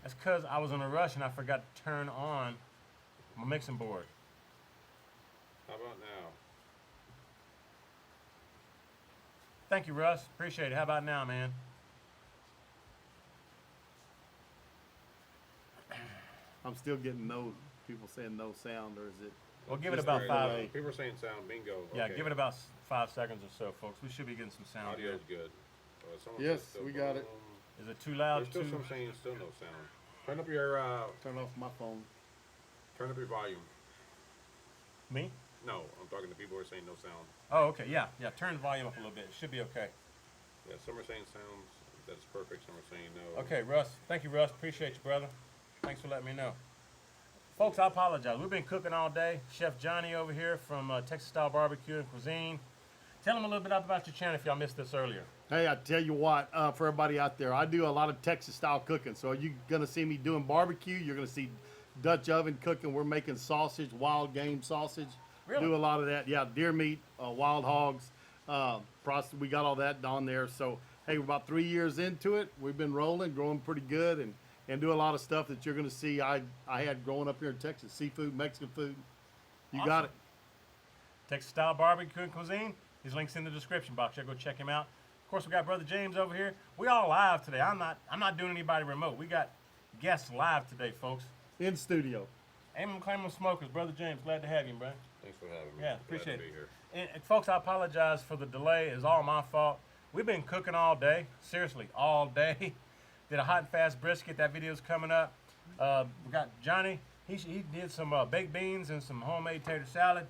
That's because I was in a rush and I forgot to turn on my mixing board. How about now? Thank you, Russ. Appreciate it. How about now, man? I'm still getting no people saying no sound, or is it? We'll give it Just about the five. delay. People are saying sound bingo. Yeah, Okay. give it about 5 seconds or so, folks. We should be getting some sound Audio here. is good. Someone Yes, says still we got it. boom. Is it too loud? There's still Too... some saying still no sound. Turn up your Turn off my phone. volume. Me? No, I'm talking to people who are saying no sound. Oh, okay. Yeah, yeah. Turn the volume up a little bit. It should be okay. Yeah, some are saying sounds that's perfect. Some are saying no. Okay, Russ. Thank you, Russ. Appreciate you, brother. Thanks for letting me know. Folks, I apologize. We've been cooking all day. Chef Johnny over here from Texas Style Barbecue and Cuisine. Tell them a little bit about your channel if y'all missed this earlier. Hey, I tell you what, for everybody out there, I do a lot of Texas style cooking. So you're gonna see me doing barbecue. You're gonna see Dutch oven cooking. We're making sausage, wild game sausage. Really? Do a lot of that. Yeah, deer meat, wild hogs. We got all that on there. So hey, we're about 3 years into it. We've been rolling, growing pretty good, and do a lot of stuff that you're gonna see. I had growing up here in Texas: seafood, Mexican food. You got it. Texas Style Barbecue and Cuisine. His link's in the description box. Y'all go check him out. Of course, we got Brother James over here. We all live today. I'm not doing anybody remote. We got guests live today, folks. In studio. Aim and claim 'em smokers. Brother James, glad to have you, bro. Thanks for having me. Yeah, Glad appreciate to it. be here. And folks, I apologize for the delay. It's all my fault. We've been cooking all day. Seriously, all day. Did a hot and fast brisket. That video's coming up. We got Johnny. He did some baked beans and some homemade tater salad.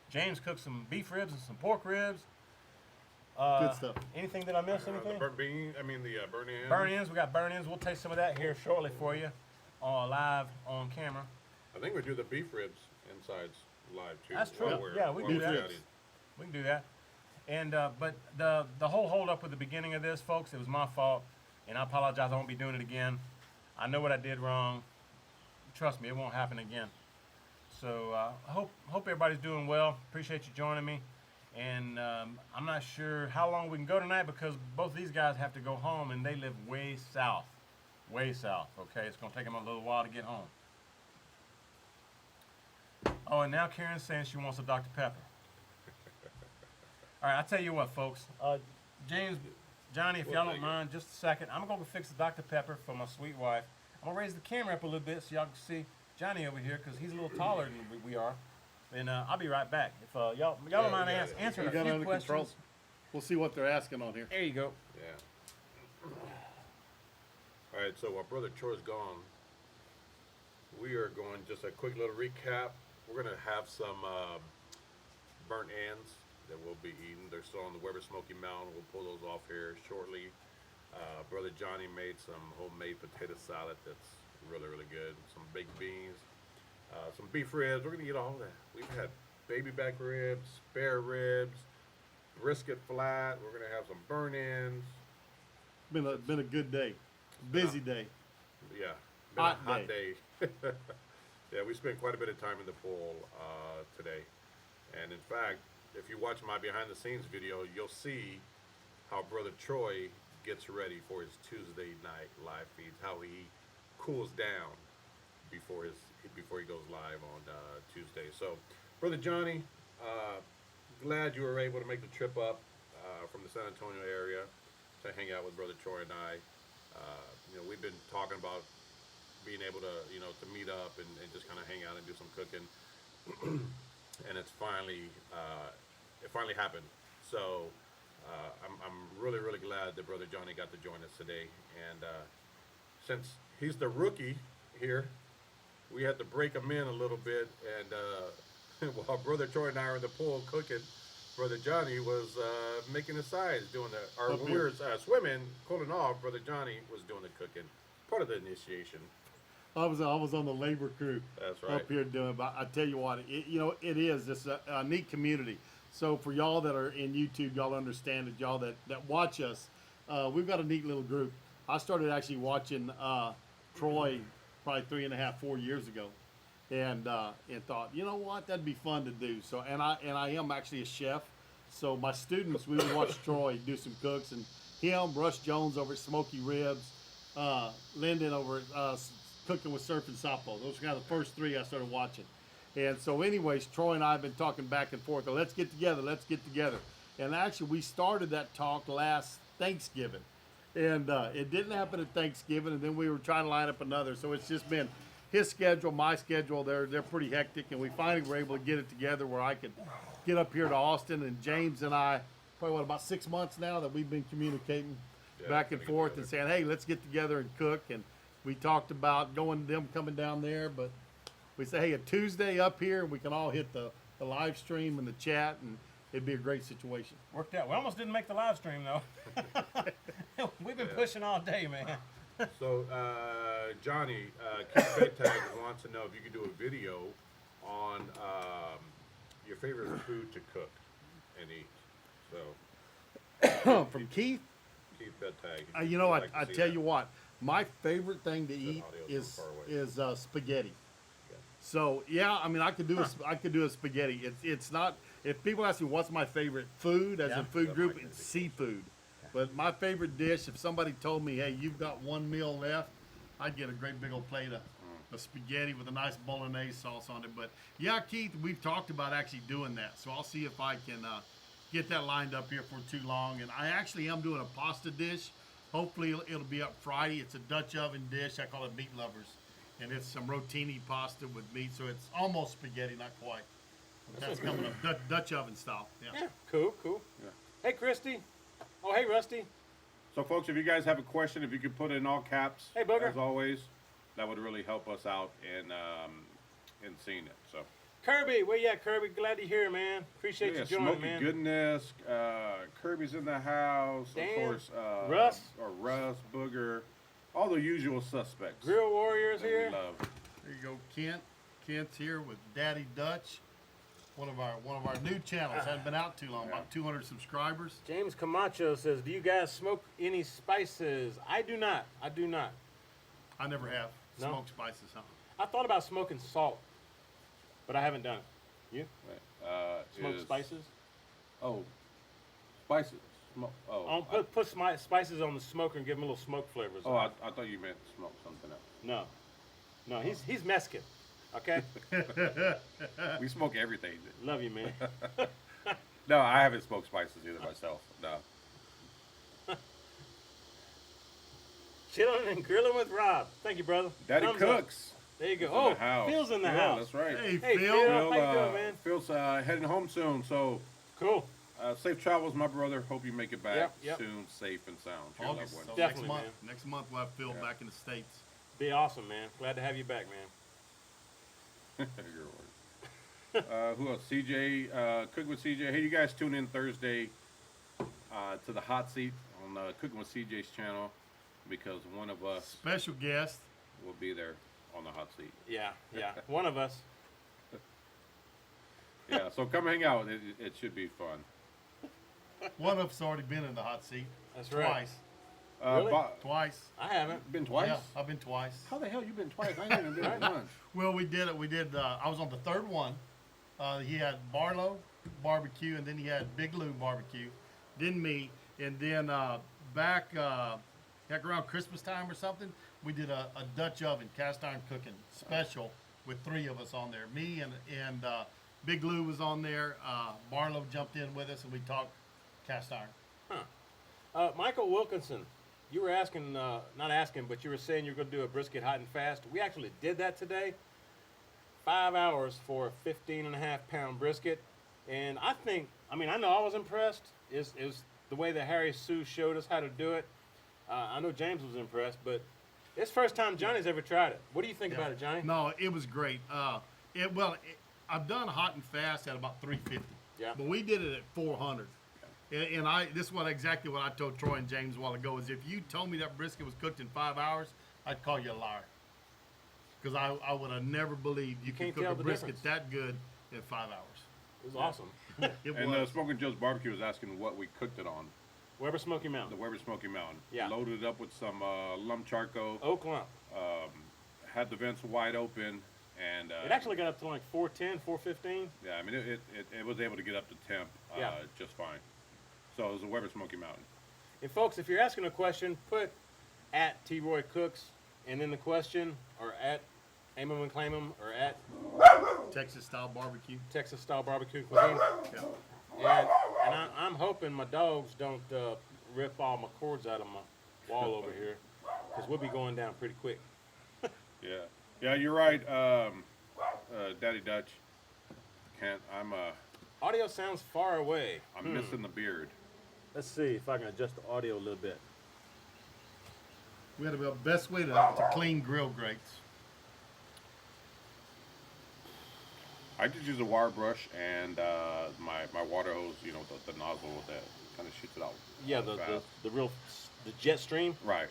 James cooked some beef ribs and some pork ribs. Good stuff. Anything that I missed? The Anything? burnt bean. I mean the burnt ends. Burn ends. We got burn ends. We'll taste some of that here shortly for you, live on camera. I think we do the beef ribs insides live too. That's true. while we're- Yeah, we while do we're that. chatting. We can do that. And but the whole hold up with the beginning of this, folks, it was my fault, and I apologize. I won't be doing it again. I know what I did wrong. Trust me, it won't happen again. So hope everybody's doing well. Appreciate you joining me. And I'm not sure how long we can go tonight because both these guys have to go home, and they live way south. Way south, okay? It's going to take them a little while to get home. Oh, and now Karen's saying she wants a Dr. Pepper. All right, I'll tell you what, folks. James, Johnny, if y'all don't mind, just a second. I'm going to fix the Dr. Pepper for my sweet wife. I'm going to raise the camera up a little bit so y'all can see Johnny over here because he's a little taller than we are. And I'll be right back. If y'all don't mind answering We a got it few under questions. control. We'll see what they're asking on here. There you go. Yeah. All right. So while Brother Troy's gone, we are going just a quick little recap. We're gonna have some burnt ends that we'll be eating. They're still on the Weber Smoky Mountain. We'll pull those off here shortly. Brother Johnny made some homemade potato salad that's really, really good. Some baked beans, some beef ribs. We're gonna eat all that. We've had baby back ribs, spare ribs, brisket flat. We're gonna have some burnt ends. Been a good day, busy day. Yeah, been Hot a hot day. Yeah, we spent quite a bit of time in the pool today. And in fact, if you watch my behind the scenes video, you'll see how Brother Troy gets ready for his Tuesday night live feeds, how he cools down before he goes live on Tuesday. So, Brother Johnny, glad you were able to make the trip up from the San Antonio area to hang out with Brother Troy and I. We've been talking about being able to, to meet up and just kind of hang out and do some cooking. And it's finally happened. So I'm really, really glad that Brother Johnny got to join us today. And since he's the rookie here, we had to break him in a little bit. And while Brother Troy and I were in the pool cooking, Brother Johnny was making the sides, doing when we were swimming, cooling off, Brother Johnny was doing the cooking. Part of the initiation. I was on the labor crew. That's right. Up here doing. But I tell you what, it is. It's a neat community. So for y'all that are in YouTube, y'all understand it. Y'all that watch us, we've got a neat little group. I started actually watching Troy probably 3.5, 4 years ago, and thought, you know what, that'd be fun to do. So and I am actually a chef. So my students, we would watch Troy do some cooks, and him, Russ Jones over at Smoky Ribs. Lyndon over at Cooking with Surf and Softball. Those were kind of the first three I started watching. And so, anyways, Troy and I have been talking back and forth. Let's get together. Let's get together. And actually, we started that talk last Thanksgiving. And it didn't happen at Thanksgiving, and then we were trying to line up another. So it's just been his schedule, my schedule. They're pretty hectic, and we finally were able to get it together where I could get up here to Austin. And James and I, probably about 6 months now that we've been communicating back and forth and saying, hey, let's get together and cook. And we talked about them coming down there, but we say, hey, a Tuesday up here, we can all hit the live stream and the chat, and it'd be a great situation. Worked out. We almost didn't make the live stream though. We've been pushing all day, man. So, Johnny, Keith Bedtag wants to know if you could do a video on your favorite food to cook and eat. So, From Keith, Keith Bedtag. you know, I tell you what, my favorite thing to eat audio's so is far away. spaghetti. Yeah. So yeah, I mean, I could do a spaghetti. It's not. If people ask me what's my favorite food as Yeah. a food That group, might it's be seafood. But my favorite dish, if somebody told me, hey, you've got one meal left, I'd get a great big old plate of spaghetti with a nice bolognese sauce on it. But yeah, Keith, we've talked about actually doing that. So I'll see if I can get that lined up here for too long. And I actually am doing a pasta dish. Hopefully it'll be up Friday. It's a Dutch oven dish. I call it Meat Lovers. And it's some rotini pasta with meat. So it's almost spaghetti, not quite. But that's coming up Dutch oven style. Yeah. Yeah, cool. Yeah. Hey, Christy. Oh, hey, Rusty. So, folks, if you guys have a question, if you could put it in all caps, Hey, Booger. as always, that would really help us out in seeing it. So, Kirby, where you at, Kirby? Glad to hear, man. Appreciate yeah, you joining, Smoky man. Goodness, Kirby's in the house, Dan, of course, Russ. Russ, Booger, all the usual suspects. Grill Warriors that here. we love. There you go, Kent. Kent's here with Daddy Dutch. One of our new channels. Hadn't been out too long. About 200 subscribers. James Camacho says, do you guys smoke any spices? I do not. I I never have No? smoked spices. Huh? I thought about smoking salt, but I haven't done it. You? Smoke Is- spices? Oh, spices. Put spices on the smoker and give them a little smoke flavors. I thought you meant smoke something else. No, he's Mexican. Okay? We smoke everything. Love you, man. No, I haven't smoked spices either myself. No. Chilling and grilling with Rob. Thank you, brother. Daddy Thumbs up. cooks. There you go. In Oh, the house. Phil's in the Yeah, house. that's right. Hey, Hey, Phil. Phil. How you doing, man? Phil's heading home soon, so Cool. safe travels, my brother. Hope you make it back Yep. soon, safe and sound. to your loved August. ones. So Definitely, next month. man. Next month we'll have Phil Yeah. back in the States. Be awesome, man. Glad to have you back, man. Your word. Who else? CJ, Cooking with CJ. Hey, you guys tune in Thursday to the hot seat on Cooking with CJ's channel because one of us Special guest. will be there on the hot seat. Yeah. One of us. Yeah, so come hang out. It should be fun. One of us already been in the hot seat. That's right. Twice. Really? Twice. I haven't. Been twice? Yeah, I've been twice. How the hell you been twice? I ain't even been once. Well, we did it. We did. I was on the third one. He had Barlow barbecue, and then he had Big Lou barbecue. Then me, and then back around Christmas time or something, we did a Dutch oven cast iron cooking special with 3 of us on there. Me and Big Lou was on there. Barlow jumped in with us, and we talked cast iron. Michael Wilkinson, you were asking, not asking, but you were saying you're going to do a brisket hot and fast. We actually did that today. 5 hours for a 15.5-pound brisket. And I know I was impressed. Is the way that Harry Sue showed us how to do it. I know James was impressed, but it's first time Johnny's ever tried it. What do you think about it, Johnny? No, it was great. I've done hot and fast at about 350. Yeah. But we did it at 400. And this is exactly what I told Troy and James a while ago is if you told me that brisket was cooked in 5 hours, I'd call you a liar. Because I would have never believed you could can't cook tell a the brisket difference. that good in 5 hours. It was awesome. It And was. Smoking Joe's Barbecue was asking what we cooked it on. Weber Smoky The Mountain. Weber Smoky Mountain. Yeah. Loaded it up with some lump charcoal. Oak lump. Had the vents wide open. And It actually got up to like 410, 415. yeah, I mean, it was able to get up to temp Yeah. just fine. So it was a Weber Smoky Mountain. And folks, if you're asking a question, put @ at T Roy Cooks, and then the question, or at Aim 'em and Claim 'em, or at Texas style barbecue. Texas Style Barbecue Cuisine. Yeah. And I'm hoping my dogs don't rip all my cords out of my wall over here, because we'll be going down pretty quick. Yeah. Yeah, you're right. Daddy Dutch. I'm Audio sounds far away. missing the beard. Let's see if I can adjust the audio a little bit. We had the best way to clean grill grates. I just use a wire brush and my water hose, the nozzle that kind of shoots it out. Yeah, fast. the jet stream. Right.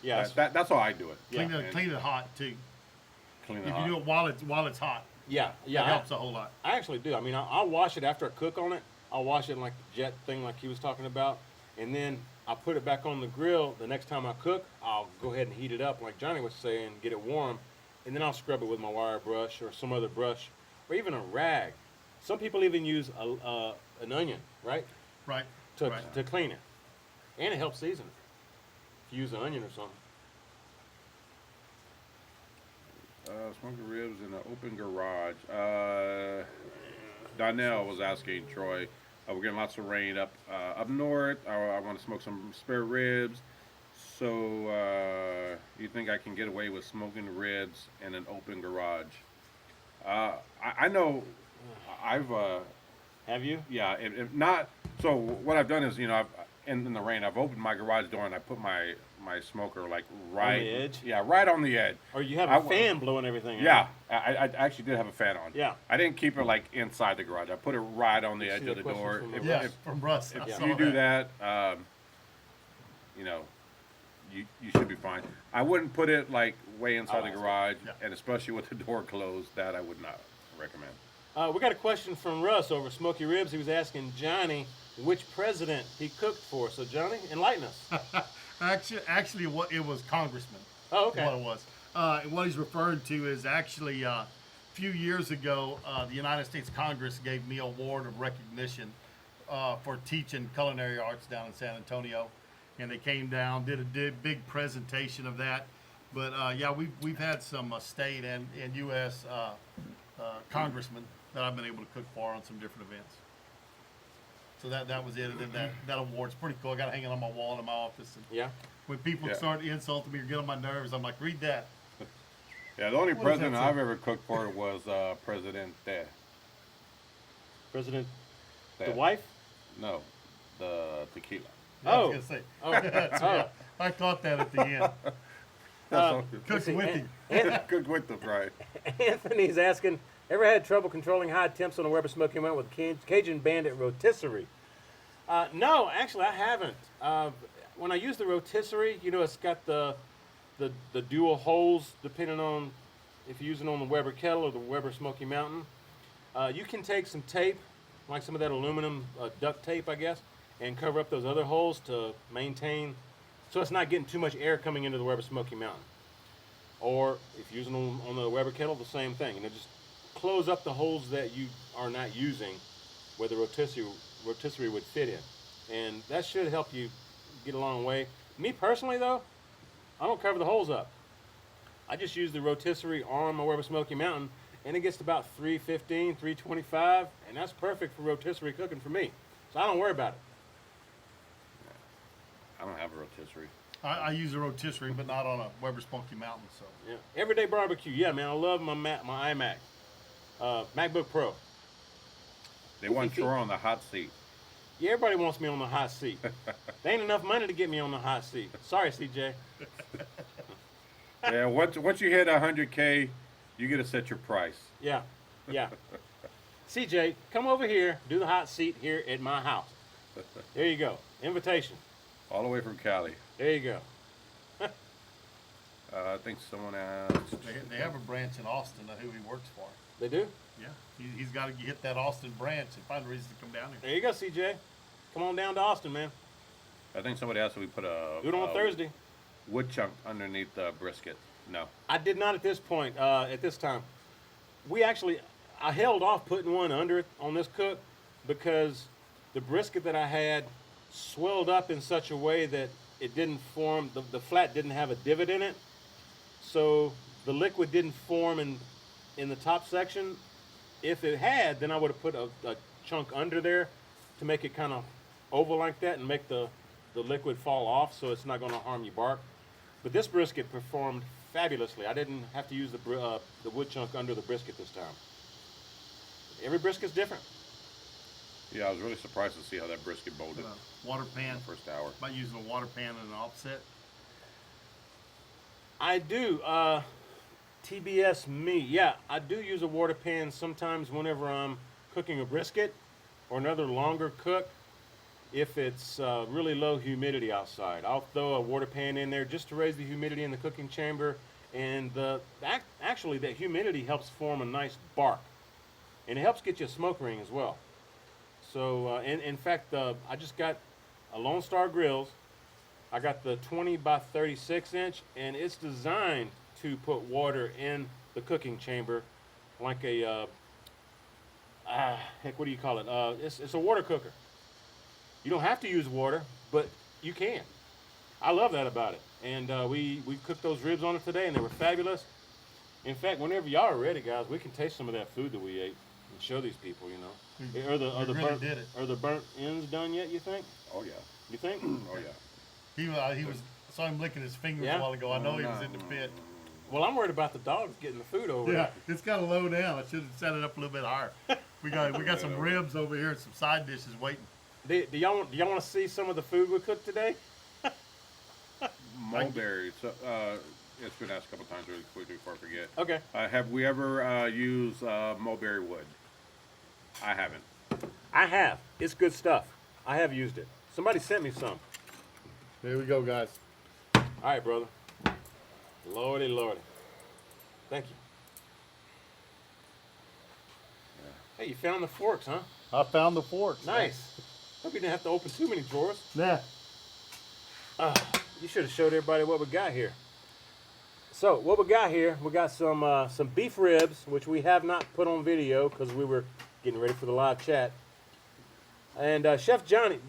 Yeah, That's how I do it. Clean Yeah. it, clean it hot too. Clean it If hot. you do it while it's hot, Yeah, it yeah. helps a whole lot. I actually do. I mean, I'll wash it after I cook on it. I'll wash it in like the jet thing, like he was talking about, and then I'll put it back on the grill. The next time I cook, I'll go ahead and heat it up, like Johnny was saying, get it warm, and then I'll scrub it with my wire brush or some other brush, or even a rag. Some people even use an onion, right, Right. to right. to clean it, and it helps season it. If you use an onion or something. Smoking ribs in an open garage. Donnell was asking Troy, we're getting lots of rain up north. I want to smoke some spare ribs. So you think I can get away with smoking ribs in an open garage? I know I've Have you? yeah, if not. So what I've done is, I've in the rain, I've opened my garage door and I put my smoker like right the edge? Yeah, right on the edge. Or you have I a w- fan blowing everything Yeah, out? I actually did have a fan on. Yeah. I didn't keep it like inside the garage. I put it right on the You edge see of the the question door. from If, Yeah, if, from Russ. I if saw you do that, you should be fine. I wouldn't put it like way inside the garage, Yeah. and especially with the door closed. That I would not recommend. We got a question from Russ over Smoky Ribs. He was asking Johnny which president he cooked for. So Johnny, enlighten us. Actually, what it was Congressman. Oh, okay. What it was. And what he's referring to is actually a few years ago, the United States Congress gave me an award of recognition for teaching culinary arts down in San Antonio, and they came down, did a big presentation of that. But yeah, we've had some state and U.S. Congressmen that I've been able to cook for on some different events. So that was it. And then that award's pretty cool. I got it hanging on my wall in my office. And Yeah. when people Yeah. start insulting me or get on my nerves, I'm like, read that. Yeah, the only What does president that say? I've ever cooked for was President President, the the wife? No, the tequila. I Oh. was gonna say. Oh. That's right. I caught that at the end. Cook see, with him. Cooked with the fry. Anthony's asking, ever had trouble controlling high temps on a Weber Smoky Mountain with Cajun Bandit rotisserie? No, actually, I haven't. When I use the rotisserie, it's got the dual holes, depending on if you're using it on the Weber kettle or the Weber Smoky Mountain. You can take some tape, like some of that aluminum duct tape, I guess, and cover up those other holes to maintain, so it's not getting too much air coming into the Weber Smoky Mountain. Or if you're using them on the Weber kettle, the same thing. And it just close up the holes that you are not using where the rotisserie would fit in. And that should help you get a long way. Me personally, though, I don't cover the holes up. I just use the rotisserie on my Weber Smoky Mountain, and it gets to about 315, 325, and that's perfect for rotisserie cooking for me. So I don't worry about it. I don't have a rotisserie. I use a rotisserie, but not on a Weber Smoky Mountain. So Yeah. Everyday barbecue. Yeah, man, I love my iMac. MacBook Pro. They want Troy on the hot seat. Yeah, everybody wants me on the hot seat. There ain't enough money to get me on the hot seat. Sorry, CJ. Yeah, once you hit 100K, you get to set your price. Yeah, yeah. CJ, come over here, do the hot seat here at my house. There you go. Invitation. All the way from Cali. There you go. I think someone asked. they have a branch in Austin who he works for. They do? Yeah, he's got to hit that Austin branch and find a reason to come down here. There you go, CJ. Come on down to Austin, man. I think somebody asked if we put a Do it on Thursday. wood chunk underneath the brisket. No. I did not at this point, at this time. I held off putting one under it on this cook because the brisket that I had swelled up in such a way that it didn't form, the flat didn't have a divot in it. So the liquid didn't form in the top section. If it had, then I would have put a chunk under there to make it kind of oval like that and make the liquid fall off so it's not going to harm your bark. But this brisket performed fabulously. I didn't have to use the wood chunk under the brisket this time. Every brisket's different. Yeah, I was really surprised to see how that brisket molded Water pan. the first hour. By using a water pan and an offset. I do. TBS me. Yeah, I do use a water pan sometimes whenever I'm cooking a brisket or another longer cook. If it's really low humidity outside, I'll throw a water pan in there just to raise the humidity in the cooking chamber. And actually, that humidity helps form a nice bark. And it helps get you a smoke ring as well. So, in fact, I just got a Lone Star Grills. I got the 20 by 36 inch, and it's designed to put water in the cooking chamber like a, heck, what do you call it? It's a water cooker. You don't have to use water, but you can. I love that about it. And we cooked those ribs on it today, and they were fabulous. In fact, whenever y'all are ready, guys, we can taste some of that food that we ate and show these people, you know. Are the burnt ends done yet, you think? Oh yeah. You think? Oh yeah. He was. I saw him licking his fingers Yeah? a while ago. I know he was in the pit. Well, I'm worried about the dogs getting the food over Yeah, there. it's got to low down. I should have set it up a little bit higher. We got some ribs over here and some side dishes waiting. Do y'all want to see some of the food we cooked today? Mulberry. So, it's been asked a couple times really quickly before I forget. Okay. Have we ever used mulberry wood? I haven't. I have. It's good stuff. I have used it. Somebody sent me some. There we go, guys. All right, brother. Lordy, lordy. Thank you. Hey, you found the forks, huh? I found the forks. Nice. Hope you didn't have to open too many drawers. Yeah. You should have showed everybody what we got here. So, what we got here, we got some beef ribs, which we have not put on video because we were getting ready for the live chat. And Chef Johnny,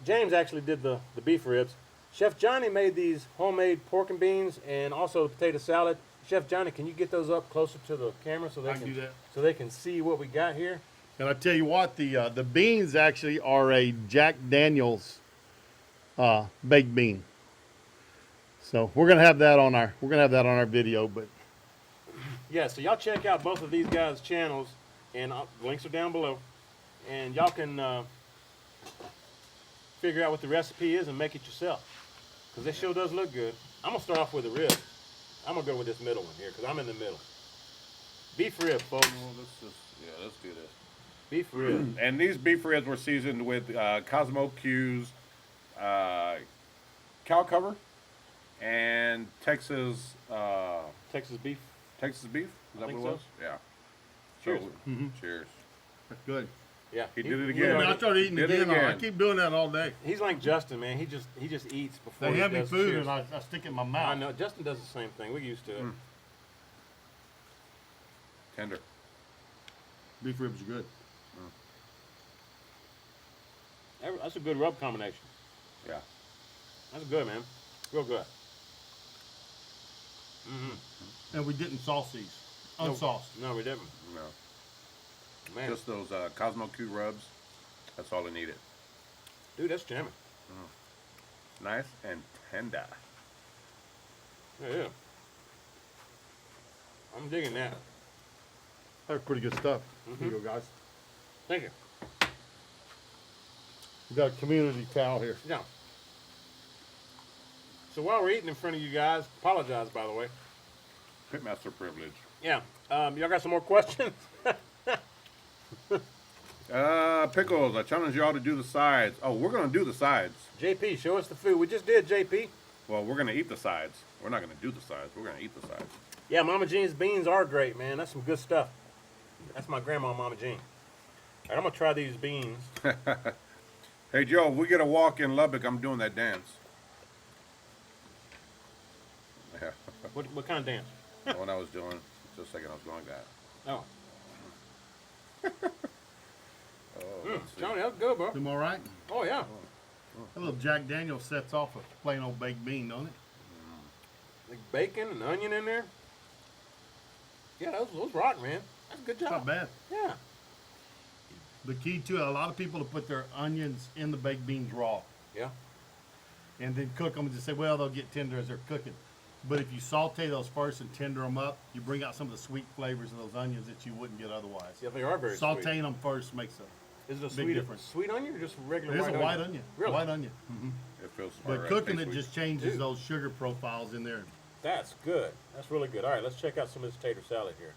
James actually did the beef ribs. Chef Johnny made these homemade pork and beans and also the potato salad. Chef Johnny, can you get those up closer to the camera so I can do that. so they can see what we got here? And I tell you what, the beans actually are a Jack Daniel's baked bean. So we're gonna have that on our video. But Yeah, so y'all check out both of these guys' channels, and links are down below, and y'all can figure out what the recipe is and make it yourself, because this sure does look good. I'm gonna start off with the ribs. I'm gonna go with this middle one here because I'm in the middle. Beef rib, folks. Let's do this. Beef rib. And these beef ribs were seasoned with Cosmo Q's cow cover and Texas Texas beef. Texas beef. Is that think what it was? so. Yeah. Cheers. So, cheers. that's good. Yeah. He did it Yeah, again. man, I started eating Did it again. I again. keep doing that all day. He's like Justin, man. He just eats before They he have me does food cheers. and I stick it in my I mouth. know. Justin does the same thing. We're used to it. Tender. Beef ribs are good. That's a good rub combination. Yeah. That's good, man. Real good. And we didn't sauce these. Unsauced. No, we didn't. No. Man, Just those Cosmo Q rubs. That's all I needed. dude, that's jamming. Nice and tender. Yeah. I'm digging that. That's pretty good stuff. Here you go, guys. Thank you. We got a community towel here. Yeah. So while we're eating in front of you guys, apologize by the way. Pitmaster privilege. Yeah. Y'all got some more questions? Pickles. I challenge y'all to do the sides. Oh, we're gonna do the sides. JP, show us the food. We just did, JP. Well, we're gonna eat the sides. We're not gonna do the sides. We're gonna eat the sides. Yeah, Mama Jean's beans are great, man. That's some good stuff. That's my grandma, Mama Jean. All right, I'm gonna try these beans. Hey Joe, if we get a walk in Lubbock, I'm doing that dance. Yeah. What kind of dance? The one I was doing just a second, I was going like that. Oh, Oh, let's see. Johnny, that's good, bro. Am I right? Oh yeah. A little Jack Daniel sets off a plain old baked bean, don't it? Like bacon and onion in there. Yeah, those rock, man. That's a good job. Not bad. Yeah. The key to it, a lot of people will put their onions in the baked beans raw Yeah. and then cook them and just say, well, they'll get tender as they're cooking. But if you saute those first and tender them up, you bring out some of the sweet flavors of those onions that you wouldn't get otherwise. Yeah, they are very Sauteing sweet. them first makes a Is it a big sweet difference. sweet onion or just regular It is white a white onion. Really? White onion. It feels But smart. cooking it just changes Dude. those sugar profiles in there. That's good. That's really good. All right, let's check out some of this tater salad here.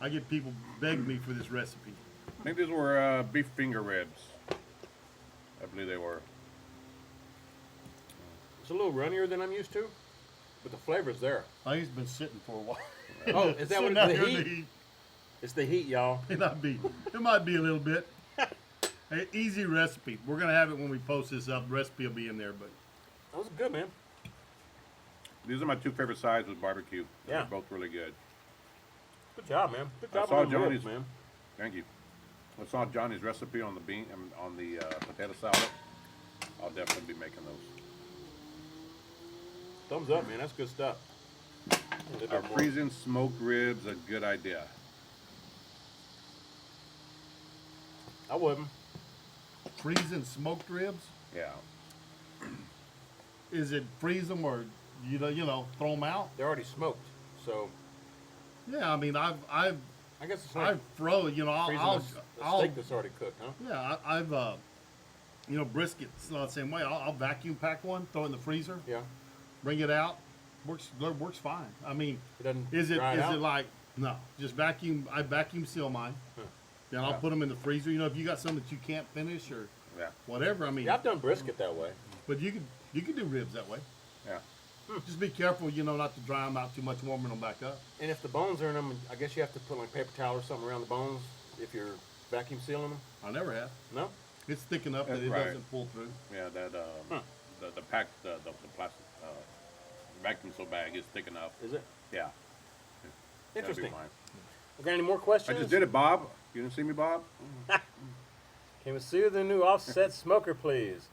I get people beg me for this recipe. I think these were beef finger ribs. I believe they were. It's a little runnier than I'm used to, but the flavor's there. I think it's been sitting for a while. Oh, is that what Sitting out the here in heat? It's the heat, y'all. It might be a little bit. Hey, easy recipe. We're gonna have it when we post this up. The recipe will be in there, but That was good, man. These are my two favorite sides with barbecue. Yeah. They're both really good. Good job, man. Good I job saw on the Johnny's- ribs, man. Thank you. I saw Johnny's recipe on the potato salad. I'll definitely be making those. Thumbs up, man. That's good stuff. A little Are bit more. freezing smoked ribs a good idea? I wouldn't. freezing smoked ribs. Yeah. Is it freeze them or you know throw them out? They're already smoked, so Yeah, I mean I've I guess it's like I've froze. You know freezing a steak that's already cooked, huh? yeah I've you know brisket's not the same way. I'll vacuum pack one, throw it in the freezer, Yeah. bring it out. Works fine. I mean, It doesn't is it dry out? like no? Just vacuum. I vacuum seal mine. Then I'll Yeah. put them in the freezer. You know, if you got some that you can't finish or Yeah. whatever. I mean, Yeah, I've done brisket that way. but you could do ribs that way. Yeah. Just be careful, you know, not to dry them out too much, warming them back up. And if the bones are in them, I guess you have to put like paper towel or something around the bones if you're vacuum sealing them. I never have. No? It's thick enough that That's it right. doesn't pull through. Yeah. That the pack the plastic vacuum seal bag is thick enough. Is it? Yeah. That'd be Interesting. mine. Okay, any more questions? I just did it, Bob. You didn't see me, Bob? Can we see the new offset smoker, please?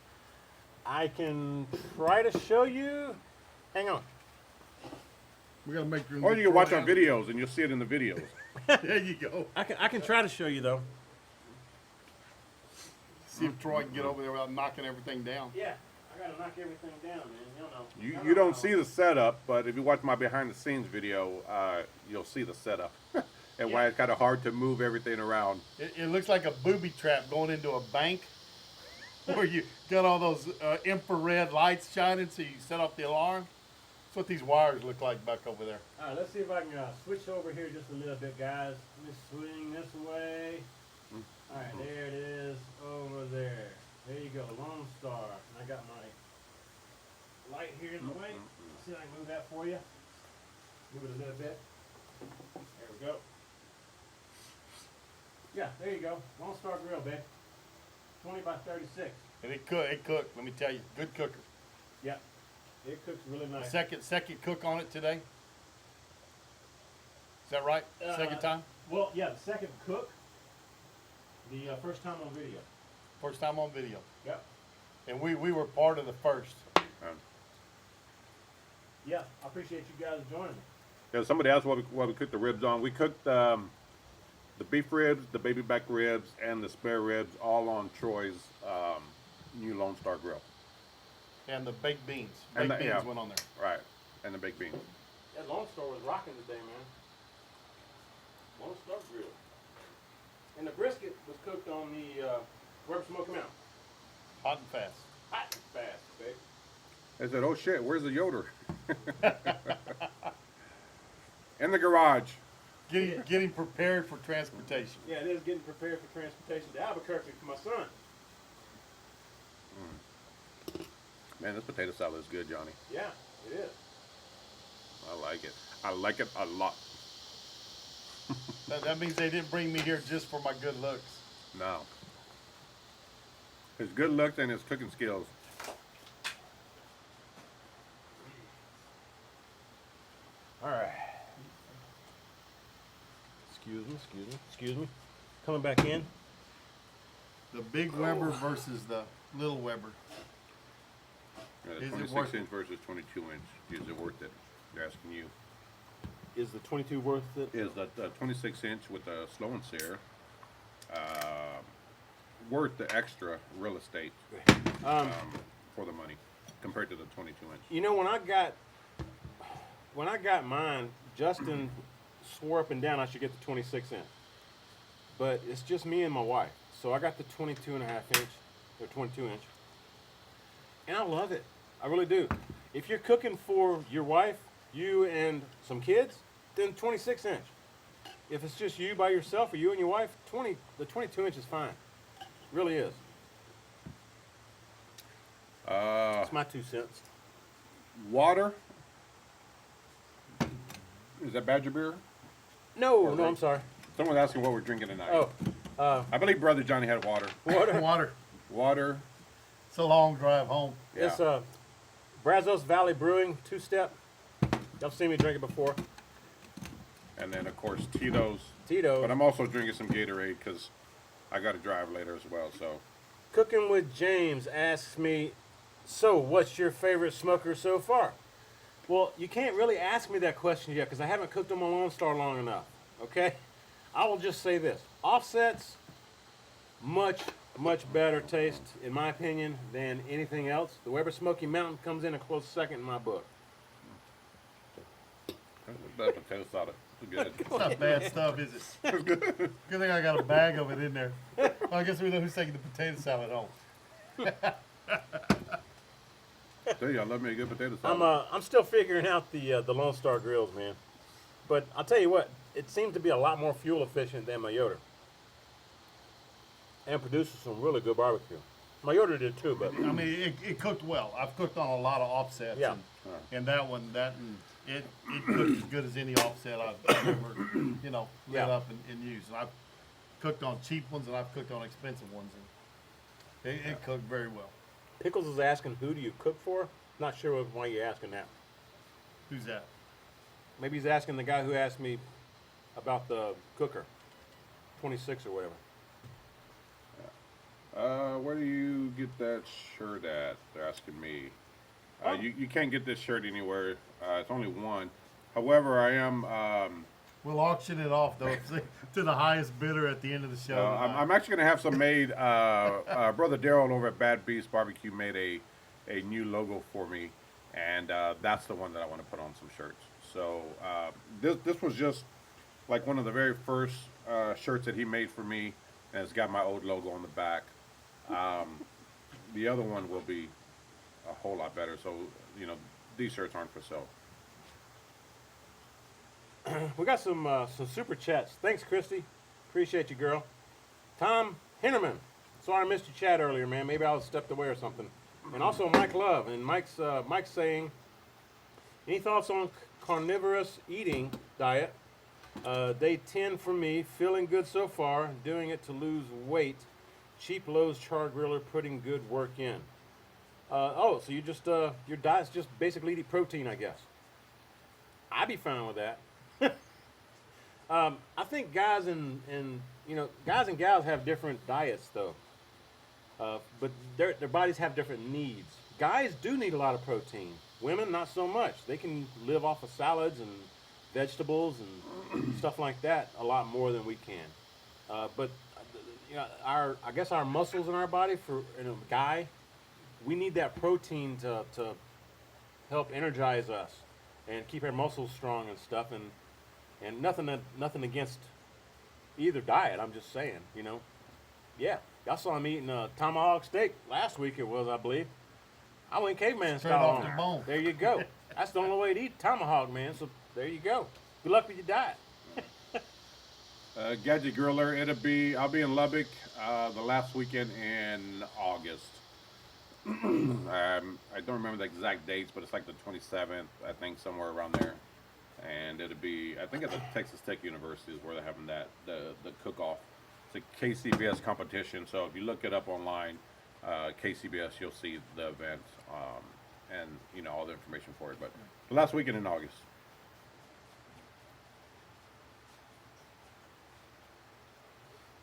I can try to show you. Hang on. We gotta make room. Or to you can watch throw our out. videos and you'll see it in the videos. There you go. I can try to show you though. See if Troy can get over there without knocking everything down. Yeah, I gotta knock everything down, man. You know. You don't see the setup, but if you watch my behind the scenes video, you'll see the setup and why Yeah. it's kind of hard to move everything around. It looks like a booby trap going into a bank where you got all those infrared lights shining so you set off the alarm. That's what these wires look like back over there. All right, let's see if I can switch over here just a little bit, guys. Let me swing this way. All right, there it is over there. There you go, Lone Star. And I got my light here in the way. Let's see if I can move that for you. Move it a little bit. There we go. Yeah, there you go. Lone Star Grill, babe. 20 by 36. And it cooked. Let me tell you, good cooker. Yeah, it cooks really nice. Second cook on it today. Is that right? Second time? Well, yeah, the second cook. The first time on video. First time on video. Yep. And we were part of the first. Yeah, I appreciate you guys joining me. Yeah, somebody asked what we cooked the ribs on. We cooked the beef ribs, the baby back ribs, and the spare ribs all on Troy's new Lone Star Grill. And the baked beans. And Baked the- beans yeah. went on there. Right, and the baked beans. That Lone Star was rocking today, man. Lone Star Grill. And the brisket was cooked on the rubber smoky mountain. Hot and fast. Hot and fast, babe. They said, "Oh shit, where's the Yoder?" In the garage. Getting prepared for transportation. Yeah, it is getting prepared for transportation to Albuquerque for my son. Man, this potato salad is good, Johnny. Yeah, it is. I like it. I like it a lot. That means they didn't bring me here just for my good looks. No. His good looks and his cooking skills. All right. Excuse me. coming back in. The big Weber versus the little Weber. Yeah, Is the it 26 worth inch versus 22 inch. Is it worth it? They're asking you. Is the 22 worth it? Is the 26 inch with the slow and sear worth the extra real estate for the money compared to the 22 inch? You know, when I got mine, Justin swore up and down I should get the 26 inch. But it's just me and my wife. So I got the 22 and a half inch, or 22 inch. And I love it. I really do. If you're cooking for your wife, you and some kids, then 26 inch. If it's just you by yourself or you and your wife, the 22 inch is fine. Really is. That's my 2 cents. Water. Is that Badger beer? No, Or no, I'm grape? sorry. Someone's asking what we're drinking tonight. Oh, I believe Brother Johnny had water. Water. Water. It's a long drive home. Yeah. it's Brazos Valley Brewing 2-step. Y'all seen me drink it before. And then, of course, Tito's. Tito. But I'm also drinking some Gatorade because I got to drive later as well. So, Cooking with James asks me, so what's your favorite smoker so far? Well, you can't really ask me that question yet because I haven't cooked on my Lone Star long enough. Okay? I will just say this. Offsets, much better taste, in my opinion, than anything else. The Weber Smoky Mountain comes in a close second in my book. that potato salad. It's good. It's not bad stuff, is it? Good thing I got a bag of it in there. Well, I guess we know who's taking the potato salad home. Tell you, I love me a good potato salad. I'm still figuring out the Lone Star grills, man. But I'll tell you what, it seems to be a lot more fuel efficient than my Yoder. And produces some really good barbecue. My Yoder did too, but I mean, it cooked well. I've cooked on a lot of offsets. Yeah. And that one, it cooked as good as any offset I've ever, lit Yeah. up and used. And I've cooked on cheap ones and I've cooked on expensive ones. And it cooked very well. Pickles is asking, who do you cook for? Not sure why you're asking that. Who's that? Maybe he's asking the guy who asked me about the cooker, 26 or whatever. Where do you get that shirt at? They're asking me. Oh. You can't get this shirt anywhere. It's only one. However, I am. We'll auction it off though to the highest bidder at the end of the show. I'm actually gonna have some made. Brother Daryl over at Bad Beast Barbecue made a new logo for me, and that's the one that I want to put on some shirts. So this was just like one of the very first shirts that he made for me, and it's got my old logo on the back. The other one will be a whole lot better. So these shirts aren't for sale. We got some super chats. Thanks, Christy. Appreciate you, girl. Tom Hinnerman. Sorry I missed your chat earlier, man. Maybe I was stepped away or something. And also Mike Love. And Mike's saying, any thoughts on carnivorous eating diet? Day 10 for me. Feeling good so far. Doing it to lose weight. Cheap Lowe's char griller putting good work in. So you just your diet's just basically eat protein, I guess. I'd be fine with that. I think guys and gals have different diets though. But their bodies have different needs. Guys do need a lot of protein. Women not so much. They can live off of salads and vegetables and stuff like that a lot more than we can. But I guess our muscles in our body for a guy, we need that protein to help energize us and keep our muscles strong and stuff. And nothing against either diet. I'm just saying, Yeah, y'all saw me eating a tomahawk steak last week. It was, I believe. I went caveman Straight style off on the it. bone. There you go. That's the only way to eat tomahawk, man. So there you go. Good luck with your diet. Gadget Griller, I'll be in Lubbock the last weekend in August. I don't remember the exact dates, but it's like the 27th, I think, somewhere around there. And it'll be, I think, at the Texas Tech University is where they're having the cook-off. It's a KCBS competition, so if you look it up online, KCBS, you'll see the event and all the information for it. But the last weekend in August.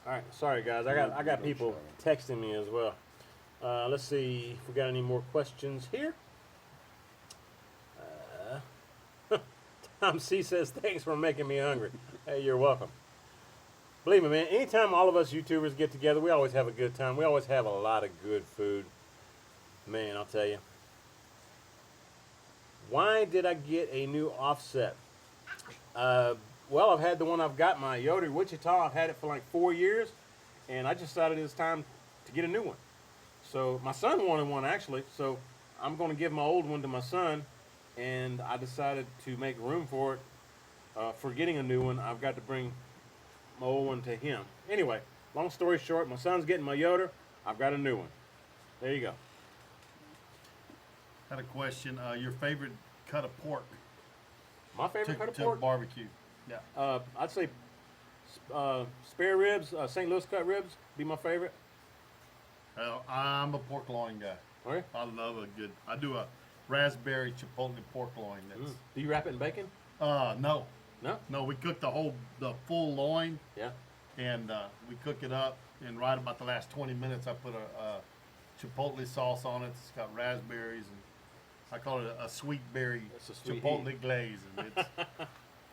All right, sorry guys, I got people texting me as well. Let's see if we got any more questions here. Tom C says, thanks for making me hungry. Hey, you're welcome. Believe me, man, anytime all of us YouTubers get together, we always have a good time. We always have a lot of good food. Man, I'll tell you. Why did I get a new offset? Well, I've had the one I've got, my Yoder Wichita. I've had it for like 4 years, and I just decided it's time to get a new one. So my son wanted one actually, so I'm going to give my old one to my son, and I decided to make room for it. For getting a new one, I've got to bring my old one to him. Anyway, long story short, my son's getting my Yoder. I've got a new one. There you go. Had a question. Your favorite cut of pork My favorite cut of to pork? barbecue? Yeah. I'd say spare ribs, St. Louis cut ribs be my favorite. Well, I'm a pork loin guy. Okay. I love a good. I do a raspberry chipotle pork loin. That's Do you wrap it in bacon? no, No? we cook the full loin, Yeah. and we cook it up. And right about the last 20 minutes, I put a chipotle sauce on it. It's got raspberries, and I call it a sweet berry That's a sweet chipotle heat. glaze. And it's,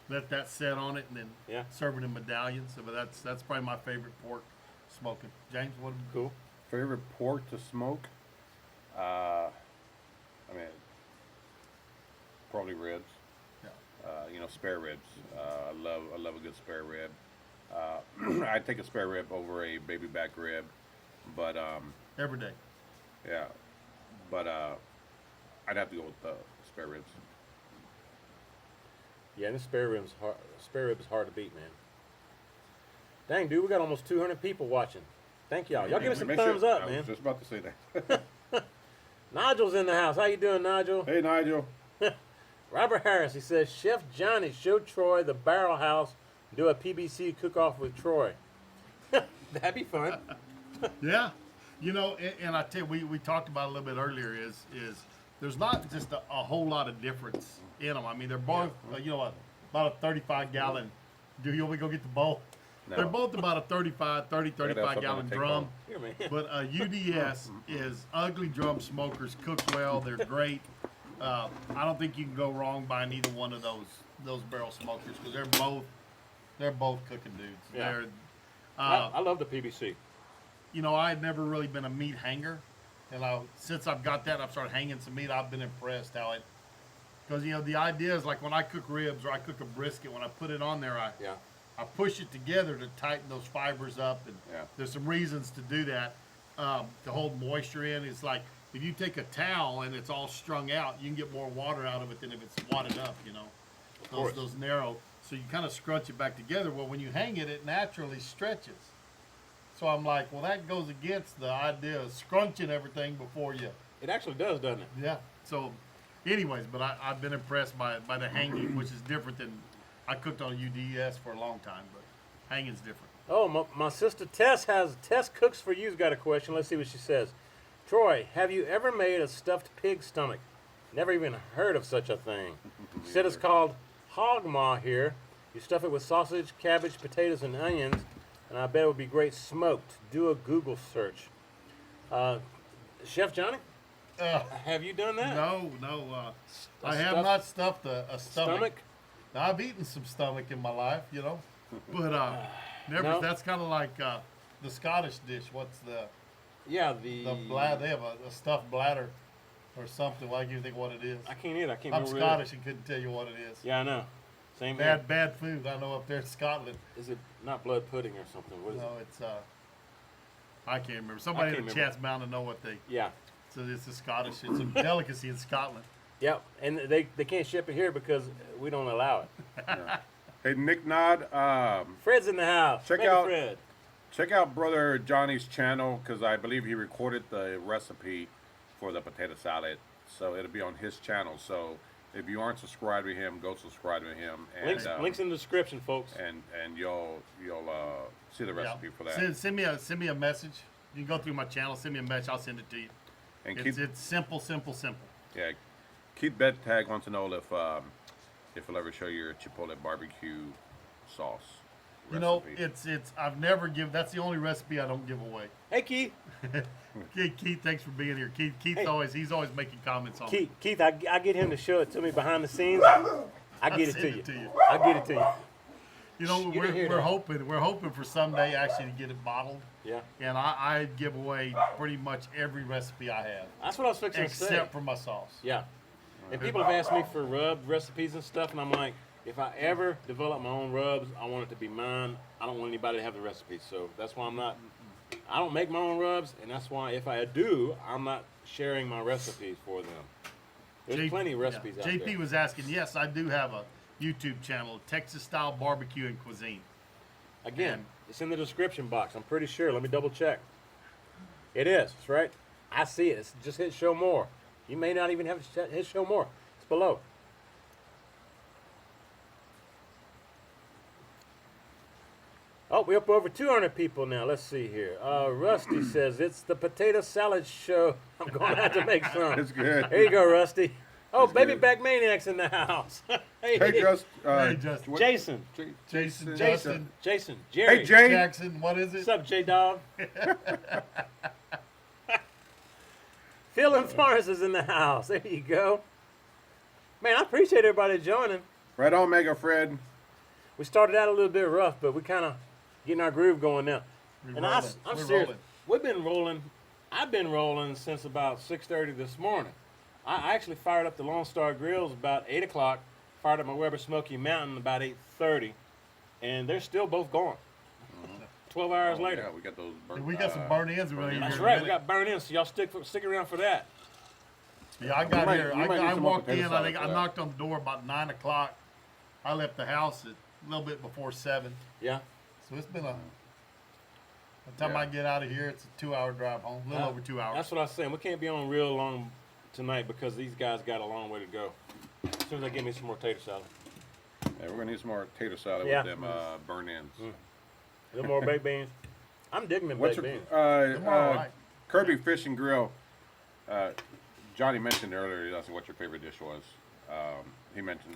let that set on it, and then Yeah. serve it in medallions. So, but that's probably my favorite pork smoking. James, what? Cool. Favorite pork to smoke? I mean, probably ribs. Yeah. Spare ribs. I love a good spare rib. I take a spare rib over a baby back rib, but Every day. yeah, but I'd have to go with the spare ribs. Yeah, and the spare ribs is hard to beat, man. Dang, dude, we got almost 200 people watching. Thank y'all. Y'all give us some Make thumbs sure- up, I man. was just about to say that. Nigel's in the house. How you doing, Nigel? Hey, Nigel. Robert Harris, he says, Chef Johnny, show Troy the Barrel House, do a PBC cook-off with Troy. That'd be fun. Yeah, and I tell you, we talked about it a little bit earlier. Is there's not just a whole lot of difference in them. I mean, they're both about a 35-gallon. Do you want me to go get the bowl? No. They're both about a 35 something gallon to take drum. home. Here, man. But UDS is ugly drum smokers. Cook well. They're great. I don't think you can go wrong buying either one of those barrel smokers because they're both cooking dudes. Yeah. They're I love the PBC. I had never really been a meat hanger, and since I've got that, I've started hanging some meat. I've been impressed how it, because the idea is like when I cook ribs or I cook a brisket, when I put it on there, Yeah. I push it together to tighten those fibers up, and Yeah. there's some reasons to do that to hold moisture in. It's like if you take a towel and it's all strung out, you can get more water out of it than if it's wadded up. course. Those narrow. So you kind of scrunch it back together. Well, when you hang it, it naturally stretches. So I'm like, well, that goes against the idea of scrunching everything before you. It actually does, doesn't it? Yeah. So, anyways, but I've been impressed by the hanging, which is different than I cooked on UDS for a long time, but hanging's different. Oh, my sister Tess Cooks for You's got a question. Let's see what she says. Troy, have you ever made a stuffed pig stomach? Never even heard of such a thing. She said it's called hog maw here. You stuff it with sausage, cabbage, potatoes, and onions, and I bet it would be great smoked. Do a Google search. Chef Johnny, have you done that? No. A I have stuffed not stuffed a stomach. Stomach? Now, I've eaten some stomach in my life, but never. No. That's kind of like the Scottish dish. What's the Yeah, bladder? They have a stuffed bladder or something. Well, I can't think what it is. I can't either. I can't I'm remember. Scottish and couldn't tell you what it is. Yeah, I know. Same here. Bad food. I know up there in Scotland. Is it not blood pudding or something? What is No, it? it's I can't remember. Somebody can't in the remember. chat's bound to know what they. Yeah. So it's a Scottish. It's a delicacy in Scotland. Yep. And they can't ship it here because we don't allow it. Hey, Nick Nod. Fred's in the house. Check Fred out- Fred. Check out Brother Johnny's channel because I believe he recorded the recipe for the potato salad. So it'll be on his channel. So if you aren't subscribed to him, go subscribe to him. And, Links in the description, folks. and you'll see the recipe for that. Send me a message. You can go through my channel. Send me a message. I'll send it to you. And It's simple. yeah, Keith Bedtag wants to know if he'll ever show your Chipotle barbecue sauce. You know, recipe. it's I've never give. That's the only recipe I don't give away. Hey, Keith. Keith, thanks for being here. Keith's Hey. he's always making comments on Keith, I get him to show it to me behind the scenes. I get it send to it you. to you. I get it to you. You know, You didn't hear we're that. hoping for someday actually to get it bottled. Yeah. And I give away pretty much every recipe I have, That's what I was fixing to say. except for my sauce. Yeah. And people have asked me for rub recipes and stuff, and I'm like, if I ever develop my own rubs, I want it to be mine. I don't want anybody to have the recipe. So that's why I don't make my own rubs, and that's why if I do, I'm not sharing my recipes for them. There's plenty of recipes out JP there. was asking, yes, I do have a YouTube channel, Texas Style Barbecue and Cuisine. Again, it's in the description box. I'm pretty sure. Let me double check. It is. It's right. I see it. It's just hit show more. You may not even have to hit show more. It's below. Oh, we're up over 200 people now. Let's see here. Rusty says it's the potato salad show. I'm going to have to make some. It's good. There you go, Rusty. Oh, It's Baby good. Back Maniac's in the house. Hey, Justin. Hey, Justin. Jason. Jason, Jason. Jerry. Hey, Jay. Jackson, what is What's it? up, J-Dog? Phil and Florence is in the house. There you go. Man, I appreciate everybody joining. Right on, Mega Fred. We started out a little bit rough, but we kind of getting our groove going now. We're And rolling. I'm We're serious. rolling. We've been rolling. I've been rolling since about 6:30 this morning. I actually fired up the Lone Star Grills about 8 o'clock. Fired up my Weber Smoky Mountain about 8:30, and they're still both going. 12 hours Oh, later. Yeah, we got those. We got some burn ends around here. That's in a right. We minute. got burn in, so y'all stick around for that. Yeah, I got might- here. you might need I some more walked potato in. I salad think for I that. knocked on the door about 9 o'clock. I left the house at a little bit before 7. Yeah. So it's been by the time Yeah. I get out of here, it's a 2-hour drive home. A little over 2 hours. That's what I was saying. We can't be on real long tonight because these guys got a long way to go. As soon as they give me some more tater salad. Yeah, we're gonna need some more tater salad Yeah. with them burn ends. A little more baked beans. I'm digging the What's baked your, beans. Them are all right. Kirby Fish and Grill? Johnny mentioned earlier. He asked what your favorite dish was. He mentioned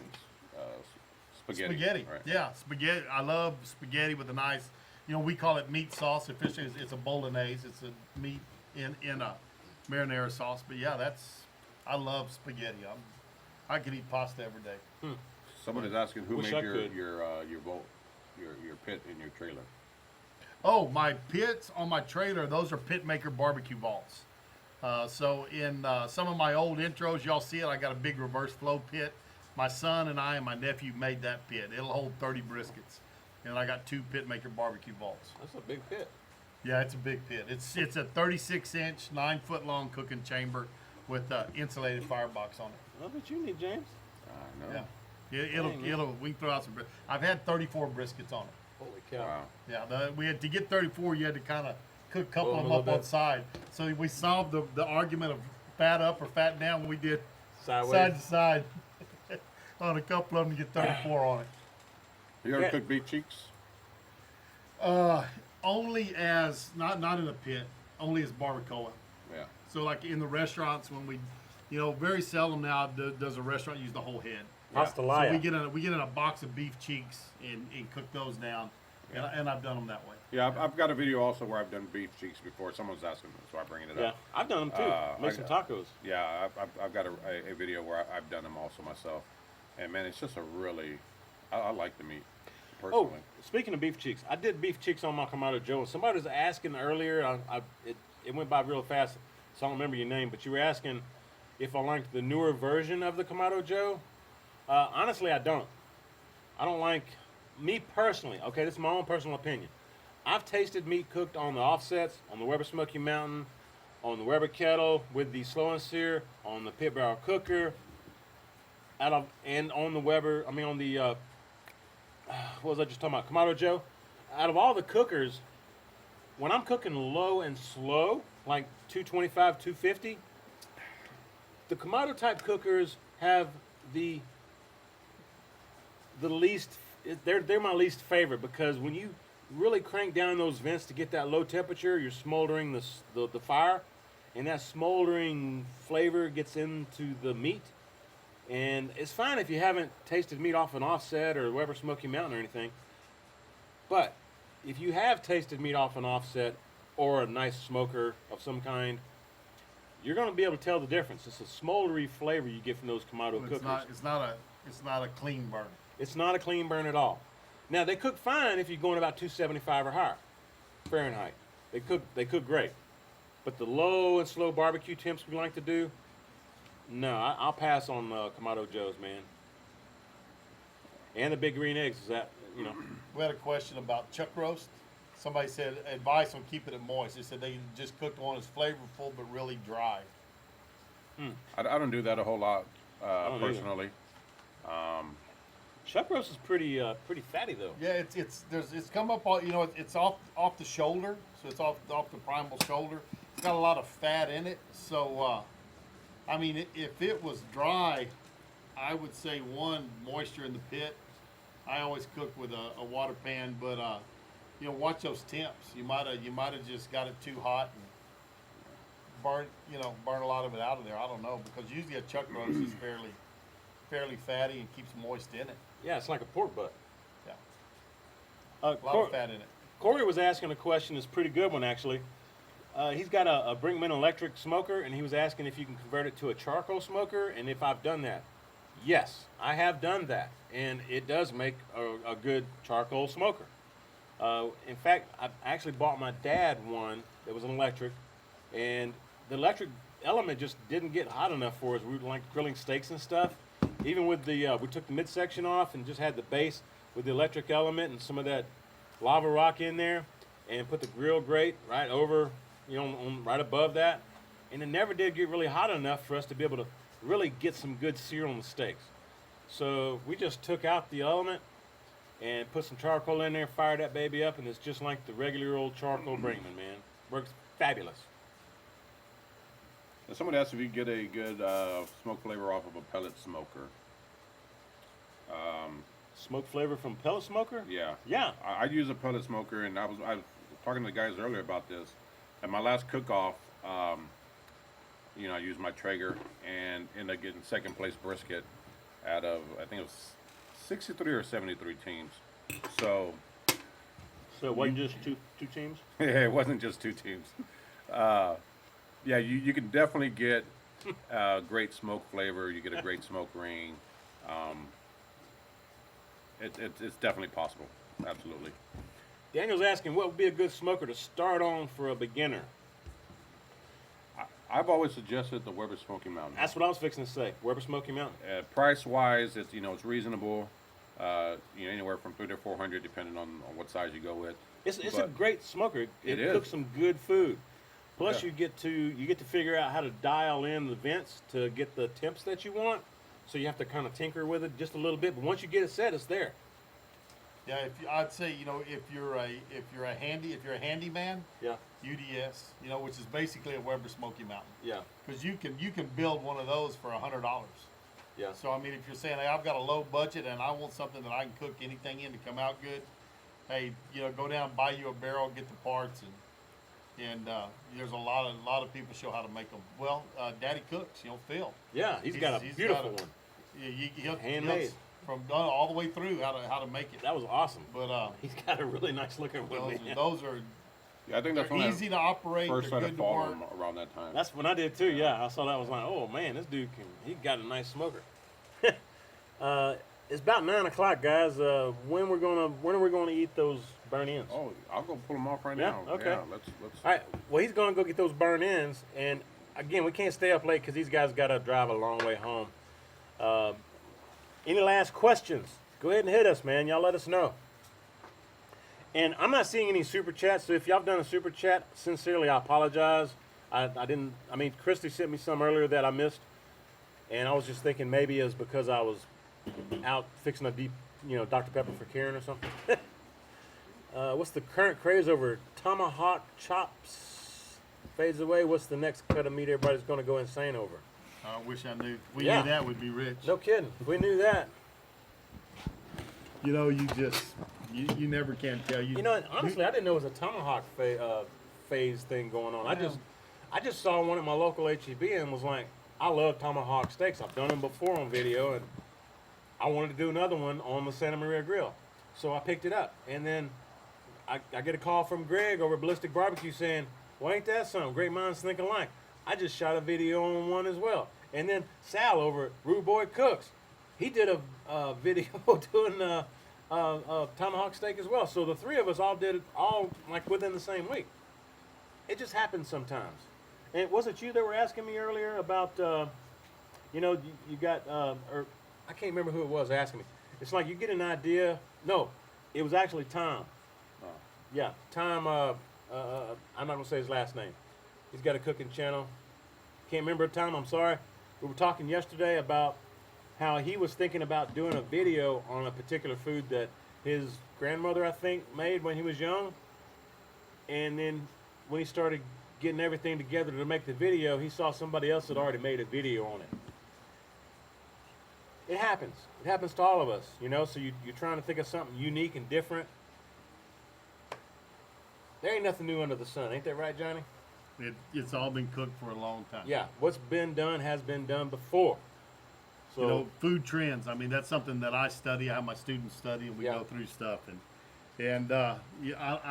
spaghetti. Spaghetti. Right? Yeah, spaghetti. I love spaghetti with a nice, we call it meat sauce. Officially, it's a bolognese. It's a meat in a marinara sauce. But yeah, I love spaghetti. I could eat pasta every day. Somebody's asking who Wish made I your could. your bolt, your pit in your trailer. Oh, my pits on my trailer, those are pit maker barbecue vaults. So in some of my old intros, y'all see it. I got a big reverse flow pit. My son and I and my nephew made that pit. It'll hold 30 briskets. And I got 2 pit maker barbecue vaults. That's a big pit. Yeah, it's a big pit. It's a 36-inch, 9-foot long cooking chamber with insulated firebox on it. That's what you need, James. I know. Yeah. We can throw out some. I've had 34 briskets on it. Holy cow. Wow. Yeah, we had to get 34. You had to kind of cook a couple Blow of 'em them a up little on bit. side. So we solved the argument of fat up or fat down when we did Sideways. side to side on a couple of them to get 34 on it. You ever Yeah. cook beef cheeks? Only as not in a pit, only as barbacoa. Yeah. So like in the restaurants when we, very seldom now does a restaurant use the whole head. Pasta So Laya. we get in a box of beef cheeks and cook those down, and I've done them that way. Yeah, I've got a video also where I've done beef cheeks before. Someone's asking, so I'm bringing it Yeah, up. I've done them too. Make some tacos. Yeah, I've got a video where I've done them also myself, and man, it's just a really, I like the meat Oh, personally. speaking of beef cheeks, I did beef cheeks on my Kamado Joe. Somebody was asking earlier. It went by real fast, so I don't remember your name. But you were asking if I liked the newer version of the Kamado Joe. Honestly, I don't. I don't like me personally. Okay, this is my own personal opinion. I've tasted meat cooked on the offsets, on the Weber Smoky Mountain, on the Weber kettle with the slow and sear, on the pit barrel cooker, and on the Weber. I mean, on the what was I just talking about? Kamado Joe. Out of all the cookers, when I'm cooking low and slow, like 225, 250, the Kamado type cookers have the least. They're my least favorite because when you really crank down those vents to get that low temperature, you're smoldering the fire, and that smoldering flavor gets into the meat. And it's fine if you haven't tasted meat off an offset or Weber Smoky Mountain or anything. But if you have tasted meat off an offset or a nice smoker of some kind, you're going to be able to tell the difference. It's a smoldery flavor you get from those Kamado cookers. It's not a clean burn. It's not a clean burn at all. Now they cook fine if you're going about 275 or higher Fahrenheit. They cook great. But the low and slow barbecue temps we like to do, no, I'll pass on Kamado Joe's, man. And the big green eggs, is that, you know. We had a question about chuck roast. Somebody said advice on keeping it moist. They said they just cooked one as flavorful but really dry. I don't do that a whole lot don't either. personally. Chuck roast is pretty fatty though. Yeah, it's come up all, it's off the shoulder, so it's off the primal shoulder. It's got a lot of fat in it, so I mean, if it was dry, I would say one, moisture in the pit. I always cook with a water pan, but watch those temps. You might have just got it too hot and burn a lot of it out of there. I don't know, because usually a chuck roast is fairly fatty and keeps moist in it. Yeah, it's like a pork butt. Yeah, A a lot of fat in it. Corey was asking a question. It's a pretty good one actually. He's got a Brinkman electric smoker, and he was asking if you can convert it to a charcoal smoker, and if I've done that. Yes, I have done that, and it does make a good charcoal smoker. In fact, I actually bought my dad one that was an electric, and the electric element just didn't get hot enough for us. We were like grilling steaks and stuff. Even with the, we took the midsection off and just had the base with the electric element and some of that lava rock in there, and put the grill grate right over, right above that, and it never did get really hot enough for us to be able to really get some good sear on the steaks. So we just took out the element and put some charcoal in there, fired that baby up, and it's just like the regular old charcoal Brinkman, man. Works fabulous. And someone asked if you get a good smoke flavor off of a pellet smoker. Smoke flavor from pellet smoker? Yeah. Yeah. I use a pellet smoker, and I was talking to the guys earlier about this. At my last cook-off, I used my Traeger and ended up getting second place brisket out of, I think it was 63 or 73 teams. So it wasn't just two teams? it wasn't just two teams. Yeah, you can definitely get great smoke flavor. You get a great smoke ring. It's definitely possible. Absolutely. Daniel's asking what would be a good smoker to start on for a beginner. I've always suggested the Weber Smoky Mountain. That's what I was fixing to say. Weber Smoky Mountain. Price-wise, it's reasonable. Anywhere from $300 to $400, depending on what size you go with. It's a great smoker. It is. cooks some good food. Plus, Yeah. you get to figure out how to dial in the vents to get the temps that you want. So you have to kind of tinker with it just a little bit. But once you get it set, it's there. Yeah, I'd say if you're a handyman, Yeah. UDS, which is basically a Weber Smoky Mountain, Yeah. because you can build one of those for $100. Yeah. So I mean, if you're saying, hey, I've got a low budget and I want something that I can cook anything in to come out good, hey, go down, buy you a barrel, get the parts, and there's a lot of people show how to make them. Well, Daddy cooks, Phil. Yeah. He's got a beautiful one. He'll Handmade. from done all the way through how to make it. That was awesome. But He's got a really nice looking one. man. those are Yeah, I think that's they're when easy to operate. I first They're started good to work. following him around that time. That's when I did too. Yeah, I saw that. I was like, oh man, this dude he got a nice smoker. It's about 9 o'clock, guys. When are we gonna eat those burn ends? Oh, I'll go pull them off right Yeah, now. okay. Yeah, let's. All right. Well, he's gonna go get those burn ends, and again, we can't stay up late because these guys gotta drive a long way home. Any last questions? Go ahead and hit us, man. Y'all let us know. And I'm not seeing any super chats, so if y'all have done a super chat, sincerely, I apologize. I didn't. I mean, Christy sent me some earlier that I missed, and I was just thinking maybe it's because I was out fixing a deep, Dr. Pepper for Karen or something. What's the current craze over tomahawk chops? Fades away. What's the next cut of meat everybody's going to go insane over? I wish I knew. If we Yeah. knew that, we'd be rich. No kidding. If we knew that. You never can tell. Honestly, I didn't know it was a tomahawk phase thing going on. I just saw one at my local HEB and was like, I love tomahawk steaks. I've done them before on video, and I wanted to do another one on the Santa Maria Grill. So I picked it up, and then I get a call from Greg over at Ballistic Barbecue saying, well, ain't that something? Great minds think alike. I just shot a video on one as well. And then Sal over at Rude Boy Cooks, he did a video doing tomahawk steak as well. So the three of us all did it all like within the same week. It just happens sometimes. And was it you that were asking me earlier about, you got, or I can't remember who it was asking me. It's like you get an idea. No, it was actually Tom. Oh. Yeah, Tom. I'm not gonna say his last name. He's got a cooking channel. Can't remember Tom. I'm sorry. We were talking yesterday about how he was thinking about doing a video on a particular food that his grandmother, I think, made when he was young. And then when he started getting everything together to make the video, he saw somebody else had already made a video on it. It happens. It happens to all of us, so you're trying to think of something unique and different. There ain't nothing new under the sun. Ain't that right, Johnny? It's all been cooked for a long time. Yeah. What's been done has been done before. So, food trends. I mean, that's something that I study. I have my students study, and we Yeah. go through stuff. And I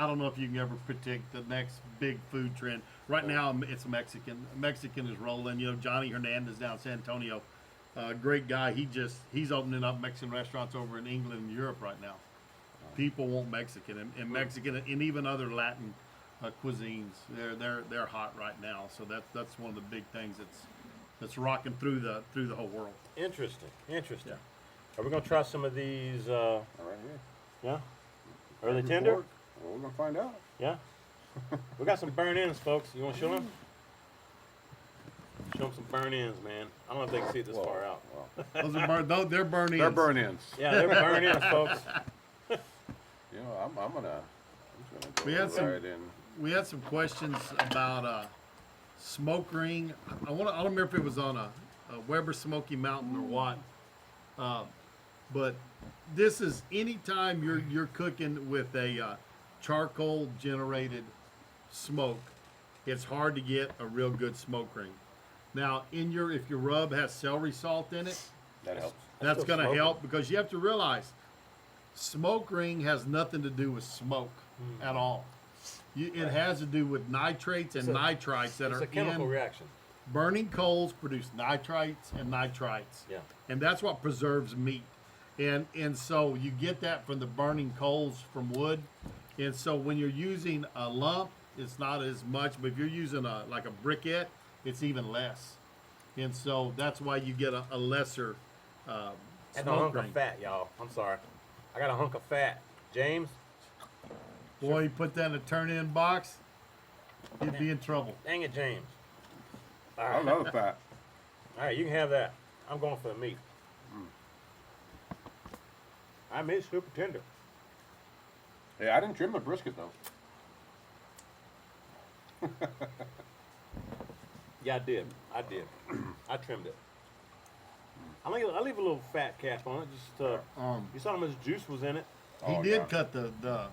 don't know if you can ever predict the next big food trend. Right now, it's Mexican. Mexican is rolling. Johnny Hernandez down in San Antonio, great guy. He's opening up Mexican restaurants over in England and Europe right now. People want Mexican and Mexican and even other Latin cuisines. They're hot right now. So that's one of the big things that's rocking through the whole world. interesting. Yeah. Are we gonna try some of these? All right here. Yeah. Are they Happy tender? pork. Well, we're gonna find out. Yeah. We got some burn ends, folks. You want to show them? Show them some burn ends, man. I don't know if they can see it this Whoa, far out. whoa. Those are they're burn-ins. They're burn-ins. Yeah, they're burn ends, folks. I'm just gonna go We had some- right in. We had some questions about smoke ring. I don't remember if it was on a Weber Smoky Mountain or what. But this is anytime you're cooking with a charcoal generated smoke, it's hard to get a real good smoke ring. Now, if your rub has celery salt in it, That helps. that's still going to smoking. help because you have to realize smoke ring has nothing to do with smoke at all. It has to do with nitrates and It's a- nitrites that It's are a chemical in reaction. burning coals produce nitrites and nitrites. Yeah. And that's what preserves meat. And so you get that from the burning coals from wood. And so when you're using a lump, it's not as much, but if you're using like a briquette, it's even less. And so that's why you get a lesser And a smoke hunk ring. of fat, y'all. I'm sorry. I got a hunk of fat. James, Boy, you put that in a turn-in box, you'd be in trouble. dang it, James. All I right. love fat. All right, you can have that. I'm going for the meat. I made super tender. Hey, I didn't trim the brisket though. Yeah, I did. I trimmed it. I leave a little fat cap on it. Just you saw how much juice was in it. He Oh, did yeah. cut the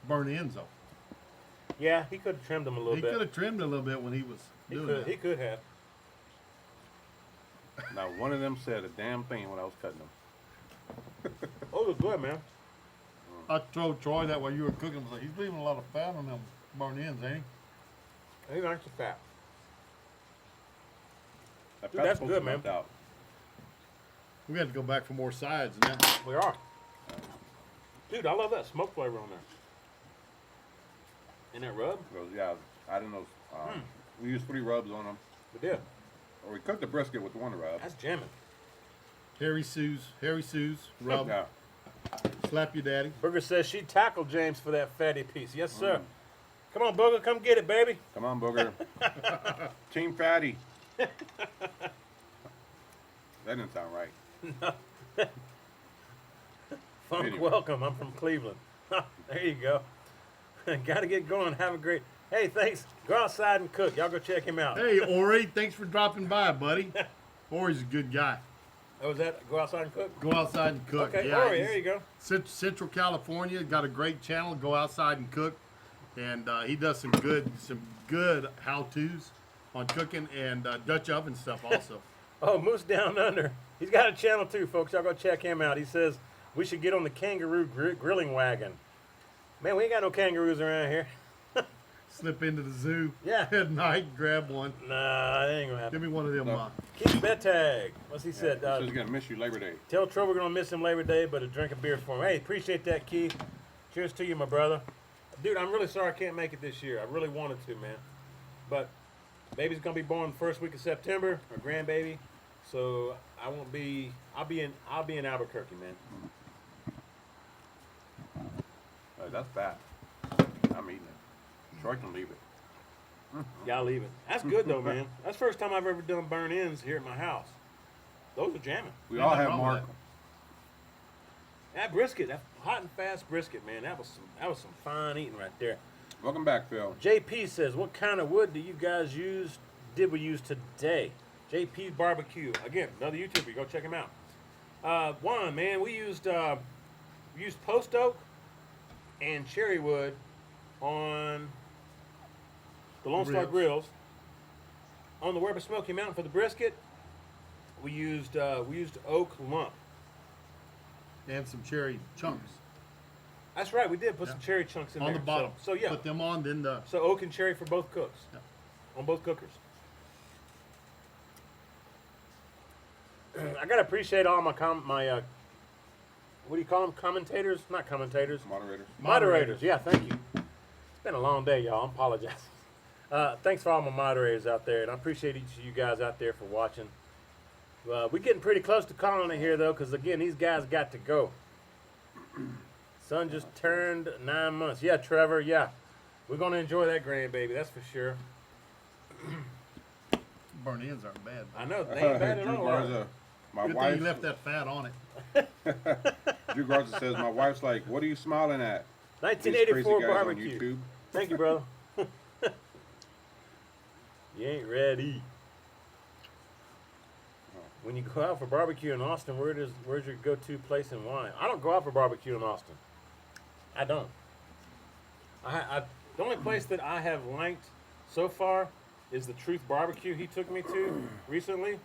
burn ends off. Yeah, he could have trimmed them a little He bit. could have trimmed a little bit when he was doing that. He could have. Not one of them said a damn thing when I was cutting them. Oh, it was good, man. I told Troy that while you were cooking, I was like, he's leaving a lot of fat on them burn ends, ain't he? He likes the fat. That Dude, fat's that's supposed good, to man. melt out. We had to go back for more sides and that. We are. Dude, I love that smoke flavor on there. And that rub? Because, yeah, I don't know. We used 3 rubs on them. We did. Or we cooked the brisket with 1 rub. That's jamming. Harry Sue's, rub, Yeah. slap your daddy. Booger says she tackled James for that fatty piece. Yes, sir. Come on, Booger, come get it, baby. Come on, Booger. Team Fatty. That didn't sound right. Funk, Anyway. welcome. I'm from Cleveland. There you go. Got to get going. Have a great. Hey, thanks. Go outside and cook. Y'all go check him out. Hey, Ori, thanks for dropping by, buddy. Ori's a good guy. Oh, was that go outside and cook? Go outside and cook. Okay, Yeah, Ori, he's there you go. Central California, got a great channel. Go outside and cook, and he does some good how-tos on cooking and Dutch oven stuff also. Oh, Moose Down Under. He's got a channel too, folks. Y'all go check him out. He says we should get on the kangaroo grilling wagon. Man, we ain't got no kangaroos around here. Slip into the zoo Yeah. at night, grab one. Nah, that ain't gonna Give happen. me one of them. No. Keith. Keith Bettag. What's he said? He says he's gonna miss you Labor Day. Tell Troy we're gonna miss him Labor Day, but a drink of beer for him. Hey, appreciate that, Keith. Cheers to you, my brother. Dude, I'm really sorry I can't make it this year. I really wanted to, man. But baby's gonna be born the first week of September, our grandbaby. So I won't be. I'll be in Albuquerque, man. That's bad. I'm eating it. Troy can leave it. Y'all leave it. That's good though, man. That's the first time I've ever done burn ends here at my house. Those are jamming. We Yeah, all no have problem with Mark. That brisket, that hot and fast brisket, man. That was some fine eating right there. Welcome back, Phil. JP says, "What kind of wood do you guys use? Did we use today?" JP's barbecue. Again, another YouTuber. Go check him out. One man, we used post oak and cherry wood on the Lone Star Ribs. grills. On the Weber Smoky Mountain for the brisket, we used oak lump. And some cherry chunks That's right, we did put some Yeah. cherry chunks in on there. the bottom. So yeah, Put them on, then the. so oak and cherry for both cooks. Yeah. On both cookers. I gotta appreciate all my what do you call them? Commentators? Not commentators. Moderators. Moderators. Yeah, thank you. It's been a long day, y'all. I apologize. Thanks for all my moderators out there, and I appreciate each of you guys out there for watching. We're getting pretty close to calling it here, though, because, again, these guys got to go. Son just turned 9 months. Yeah, Trevor, yeah. We're going to enjoy that grandbaby, that's for sure. Burn ends aren't bad. I know, they ain't bad at Drew all. Garza, my Good thing wife. you left that fat on it. Drew Garza says, my wife's like, what are you smiling at? These crazy 1984 guys on barbecue. YouTube. Thank you, brother. You ain't ready. When you go out for barbecue in Austin, where's your go-to place and why? I don't go out for barbecue in Austin. I don't. The only place that I have liked so far is the Truth Barbecue he took me to recently.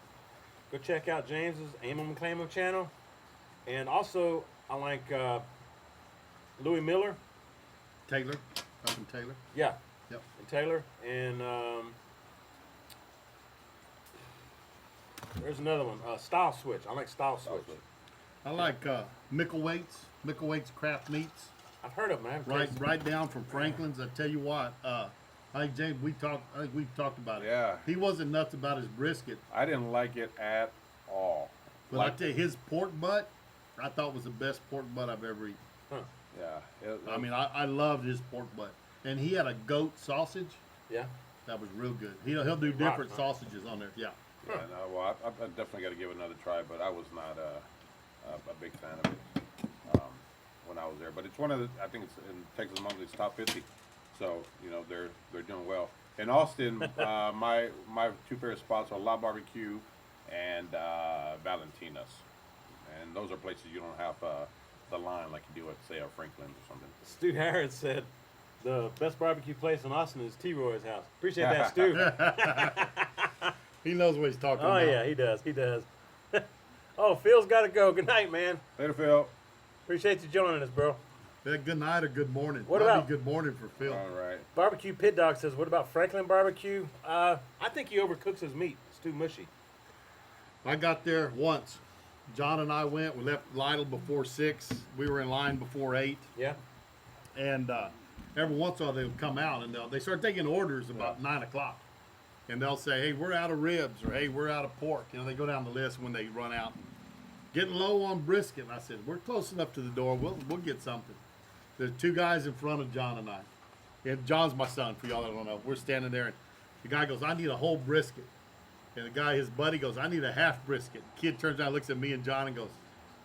Go check out James's Aim 'em and Claim 'em channel. And also, I like Louis Miller. Taylor, up in Taylor. Yeah. Yep. And Taylor. And there's another one. Style Switch. I like Style Switch. I like Mickelwaite's Craft Meats. I've heard of them. I haven't Right, tasted right down from Franklin's. I tell you what, I think James, I think we've talked about it. Yeah. He wasn't nuts about his brisket, I didn't like it at all. but I tell you, his pork butt, I thought was the best pork butt I've ever eaten. Huh. Yeah. I mean, I loved his pork butt, and he had a goat sausage Yeah. that was real good. He'll do different sausages on there. Yeah. Yeah, no, well, I definitely got to give it another try, but I was not a big fan of it when I was there. But it's one of the, I think it's in Texas Monthly's top 50, so you know they're doing well. In Austin, my two favorite spots are La Barbecue and Valentina's, and those are places you don't have the line like you do at say a Franklin's or something. Stu Harris said the best barbecue place in Austin is T. Roy's house. Appreciate that, Stu. He knows what he's talking Oh, about. yeah, he does. He does. Oh, Phil's got to go. Good night, man. Later, Phil. Appreciate you joining us, bro. Yeah, good night or good morning. What Probably about- good morning for Phil? All right. Barbecue Pit Dog says, what about Franklin Barbecue? I think he overcooks his meat. It's too mushy. I got there once. John and I went. We left Lytle before 6. We were in line before 8. Yeah? And every once in a while they would come out and they start taking orders about 9 o'clock. And they'll say, hey, we're out of ribs, or hey, we're out of pork. You know, they go down the list when they run out. Getting low on brisket. And I said, we're close enough to the door. We'll get something. There's 2 guys in front of John and I. And John's my son, for y'all that don't know. We're standing there, and the guy goes, I need a whole brisket. And the guy, his buddy, goes, I need a half brisket. The kid turns around, looks at me and John, and goes,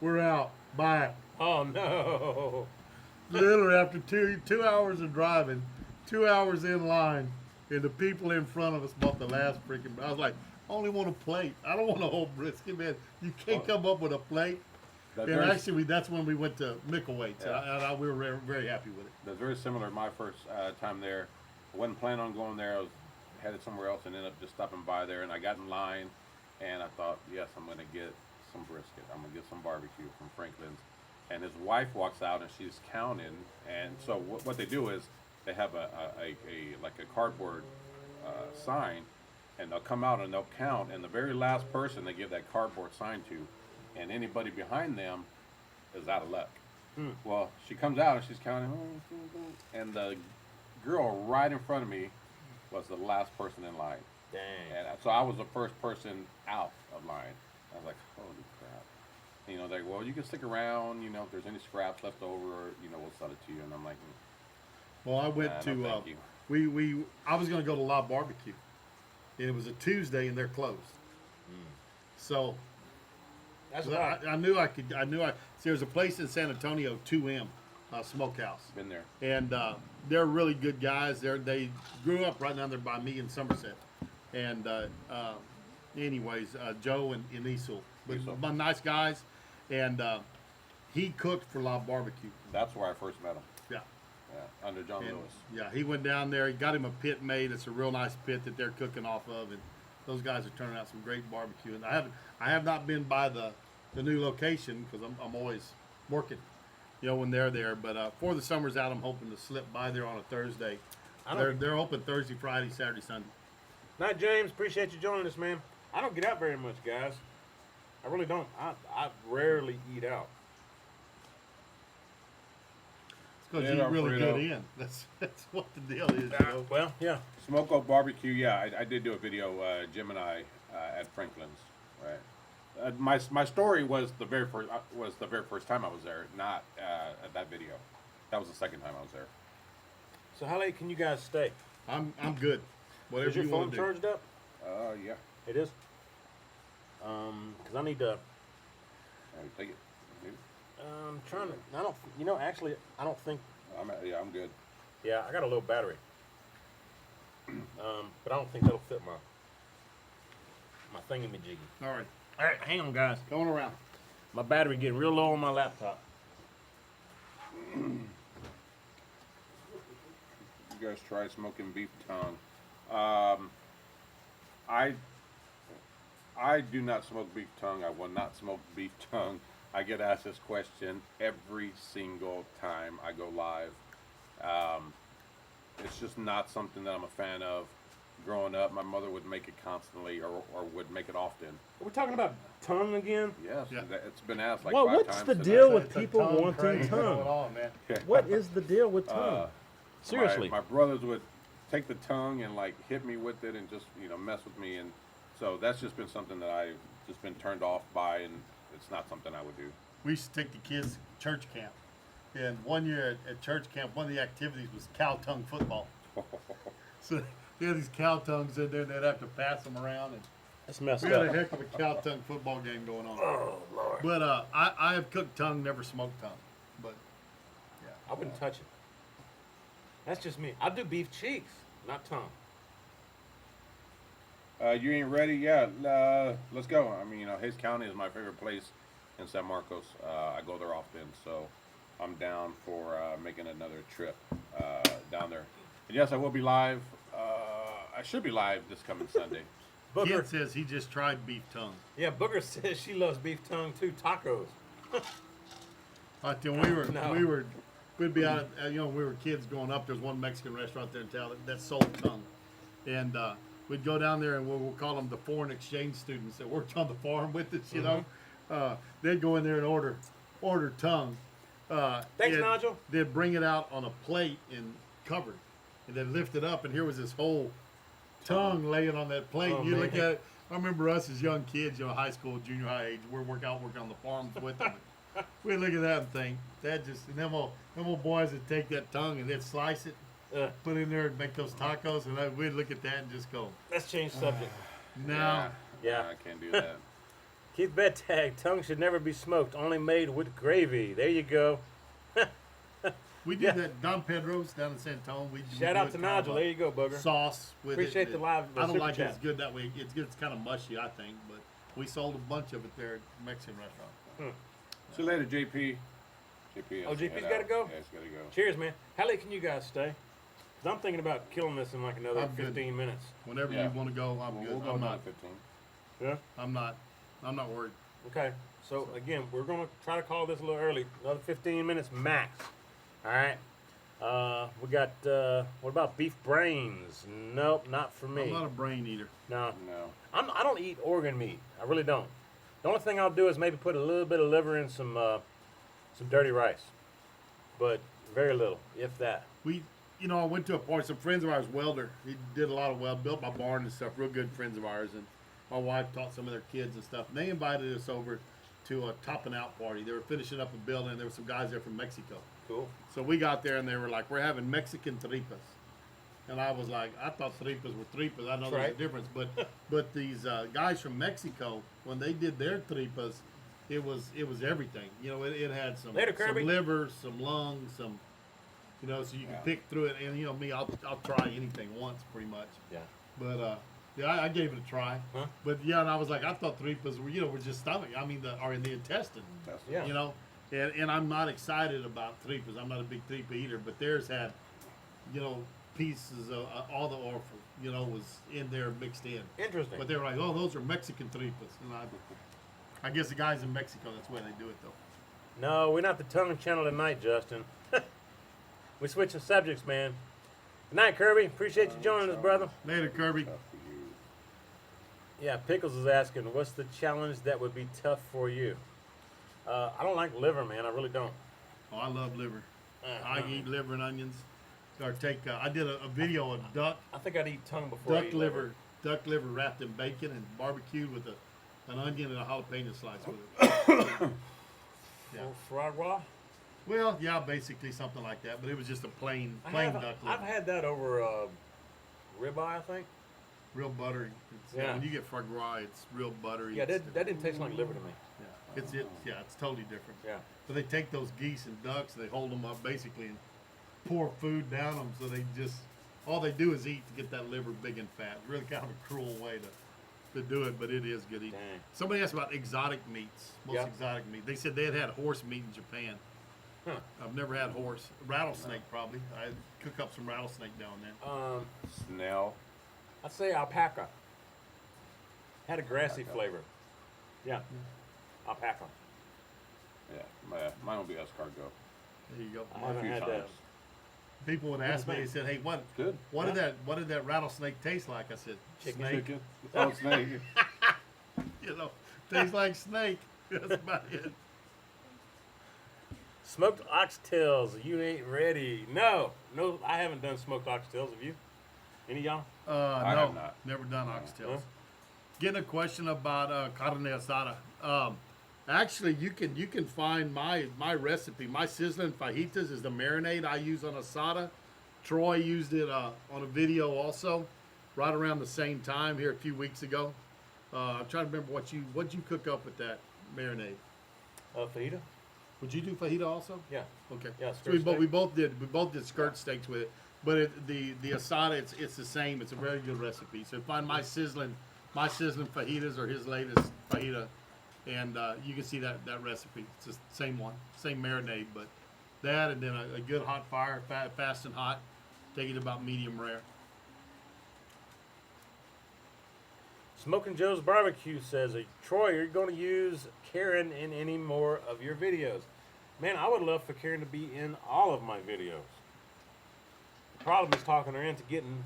we're out. Bye. Oh, no. Literally after 2 hours of driving, 2 hours in line, and the people in front of us bought the last freaking. I was like, I only want a plate. I don't want a whole brisket, man. You can't come up with a plate. That's And very, actually, that's when we went to Mickelwaite's, Yeah. and we were very happy with it. that's very similar to my first time there. I wasn't planning on going there. I was headed somewhere else and ended up just stopping by there. And I got in line, and I thought, yes, I'm going to get some brisket. I'm going to get some barbecue from Franklin's. and his wife walks out and she's counting. And so what they do is they have a like a cardboard sign, and they'll come out and they'll count, and the very last person they give that cardboard sign to, and anybody behind them is out of luck. Well, she comes out and she's counting, and the girl right in front of me was the last person in line. Dang. And so I was the first person out of line. I was like, holy crap. You know, they're like, well, you can stick around, you know, if there's any scraps left over, you know, we'll sell it to you. And I'm like, Well, I went no, to thank you. I was going to go to Live Barbecue. And it was a Tuesday and they're closed. So That's well, right. I knew I could. See, there's a place in San Antonio, 2M Smokehouse, Been there. and they're really good guys. They grew up right down there by me in Somerset, and anyways, Joe and Easel, but nice guys, and he cooked for Live Barbecue. That's where I first met him. Yeah. Yeah, under John And, Lewis. yeah, he went down there. He got him a pit made. It's a real nice pit that they're cooking off of, and those guys are turning out some great barbecue. And I have not been by the new location because I'm always working, you know, when they're there. But before the summer's out, I'm hoping to slip by there on a Thursday. They're open Thursday, Friday, Saturday, Sunday. Night, James. Appreciate you joining us, man. I don't get out very much, guys. I really don't. I rarely eat out. It's because Yeah, you eat really Alfredo. good in. That's what the deal is. You know? Well, yeah. Smoke Up Barbecue, yeah, I did do a video, Jim and I, at Franklin's, right? My story was the very first time I was there, not at that video. That was the second time I was there. So how late can you guys stay? I'm good. Whatever Is your you phone want to do. charged up? Yeah. It is. Because I need to. All right, take it. Trying to. I don't. You know, actually, I don't think. I'm good. Yeah, I got a low battery. But I don't think that'll fit my thingamajiggy. All right, All right, hang on, guys. going around. My battery getting real low on my laptop. You guys try smoking beef tongue. I do not smoke beef tongue. I will not smoke beef tongue. I get asked this question every single time I go live. It's just not something that I'm a fan of. Growing up, my mother would make it constantly or would make it often. Are we talking about tongue again? Yes, Yeah. It's been asked like Well, 5 what's times the today. deal with It's a people tongue wanting craze tongue? going on, man. What is the deal with tongue? Seriously. My brothers would take the tongue and like hit me with it and just mess with me, and so that's just been something that I've just been turned off by, and it's not something I would do. We used to take the kids to church camp. And one year at church camp, one of the activities was cow tongue football. So they had these cow tongues in there, and they'd have to pass them around. And That's messed we had a up. heck of a cow tongue football game going on. Oh, Lord. But I have cooked tongue, never smoked tongue. But I wouldn't touch it. That's just me. I do beef cheeks, not tongue. You ain't ready? Yeah, let's go. I mean, Hayes County is my favorite place in San Marcos. I go there often, so I'm down for making another trip down there. And yes, I will be live. I should be live this coming Sunday. Booger. Kid says he just tried beef tongue. Yeah, Booger says she loves beef tongue too. Tacos. I tell you, we'd be out at, when we were kids growing up, there's one Mexican restaurant there in town that sold tongue. And we'd go down there and we'll call them the foreign exchange students that worked on the farm with us, you know. They'd go in there and order tongue. Thanks, Nigel. They'd bring it out on a plate and covered. And they'd lift it up and here was this whole tongue laying on that plate. Oh, You look man. at it. I remember us as young kids, high school, junior high age, we're working on the farms with them. We'd look at that and think, and them old boys would take that tongue and they'd slice it, put it in there and make those tacos, and we'd look at that and just go, Let's change subject. no. Yeah. I can't do that. Keith Bedtag, tongue should never be smoked, only made with gravy. There you go. We did that, Don Pedro's down in San Antonio. We Shout do out it to kind of Nigel. a There you go, Booger. Sauce with Appreciate it. the live- I don't super like it chat. as good that way. It's good. It's kind of mushy, I think, but we sold a bunch of it there at the Mexican restaurant. See you later, JP. JP. Oh, has to JP's head gotta out. go? Yeah, he's gotta go. Cheers, man. How late can you guys stay? 'Cause I'm thinking about killing this in like another I'm good. 15 minutes. Whenever Yeah. you want to go, I'm We'll good. go I'm down not. 15. Yeah. I'm not worried. Okay, so again, we're gonna try to call this a little early. Another 15 minutes max. All right. We got. What about beef brains? Nope, not for me. I'm not a brain eater. No, No. I don't eat organ meat. I really don't. The only thing I'll do is maybe put a little bit of liver in some dirty rice, but very little, if that. I went to a party. Some friends of ours, welder. He did a lot of weld, built my barn and stuff. Real good friends of ours, and my wife taught some of their kids and stuff. And they invited us over to a topping out party. They were finishing up a building. And there were some guys there from Mexico. Cool. So we got there and they were like, "We're having Mexican tripas," and I was like, "I thought tripas were tripas. I know there's Right. a difference, but these guys from Mexico, when they did their tripas, it was everything. It had some Later, Kirby. liver, some lungs, some." So you can Yeah. pick through it, and me, I'll try anything once, pretty much. Yeah. But I gave it a try. Huh? But yeah, and I was like, I thought tripas were just stomach. I mean, are in the intestine. That's Yeah. And I'm not excited about tripas. I'm not a big tripa eater, but theirs had, pieces of all the offal, was in there mixed in. Interesting. But they were like, oh, those are Mexican tripas, and I guess the guys in Mexico, that's where they do it though. No, we're not the tongue channel tonight, Justin. We switching subjects, man. Good night, Kirby. Appreciate you joining us, brother. Later, Kirby. tough for you. Yeah, Pickles is asking, what's the challenge that would be tough for you? I don't like liver, man. I really don't. Oh, I love liver. I eat liver and onions. Or I did a video of I think I'd eat tongue before I duck eat duck liver wrapped in bacon and barbecued with an onion and a jalapeno slice with it. Yeah. Foie gras? Well, yeah, basically something like that, but it was just a plain duck liver. I've had that over ribeye, I think. Real buttery. Yeah. When you get foie gras, it's real buttery. Yeah, It's- that didn't taste like liver to me. yeah. It's totally different. Yeah. But they take those geese and ducks, they hold them up basically and pour food down them, so all they do is eat to get that liver big and fat. Really kind of a cruel way to do it, but it is good eating. Dang. Somebody asked about exotic meats, most Yeah. exotic meat. They said they had horse meat in Japan. Huh. I've never had horse. Rattlesnake probably. I'd cook up some rattlesnake down there. Snell. I'd say alpaca. Had a grassy flavor. Yeah. Alpaca. Yeah, mine will be escargot. There you go. I haven't had that. People would ask me. They said, "Hey, what Good. what did that rattlesnake taste like?" I said, Chicken. "Snake." Chicken. Oh, snake. Tastes like snake. That's about it. Smoked oxtails. You ain't ready. No, I haven't done smoked oxtails. Have you? Any of y'all? I No, have not. never done oxtails. Huh? Getting a question about carne asada. Actually, you can find my recipe. My sizzling fajitas is the marinade I use on asada. Troy used it on a video also, right around the same time here a few weeks ago. I'm trying to remember what you cook up with that marinade. Fajita? Would you do fajita also? Yeah. Okay. Yeah, So skirt we steak. both did skirt steaks with it, but the asada it's the same. It's a very good recipe. So find my sizzling fajitas or his latest fajita, and you can see that recipe. It's the same one, same marinade, but that and then a good hot fire, fast and hot. Take it about medium rare. Smoking Joe's Barbecue says, Troy, are you going to use Karen in any more of your videos? Man, I would love for Karen to be in all of my videos. The problem is talking her into getting,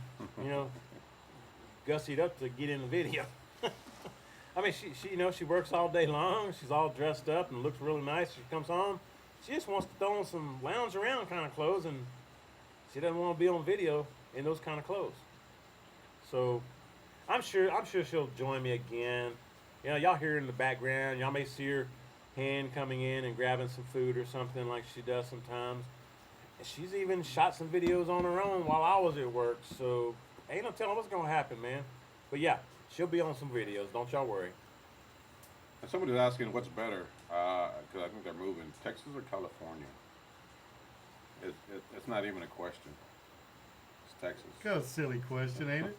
gussied up to get in the video. I mean, she works all day long. She's all dressed up and looks really nice. She comes home. She just wants to throw on some lounge around kind of clothes, and she doesn't want to be on video in those kind of clothes. So I'm sure she'll join me again. Y'all hear her in the background. Y'all may see her hand coming in and grabbing some food or something like she does sometimes. And she's even shot some videos on her own while I was at work. So ain't no telling what's gonna happen, man. But yeah, she'll be on some videos. Don't y'all worry. And somebody's asking what's better, because I think they're moving, Texas or California? It's not even a question. It's Texas. Kind of a silly question, ain't it?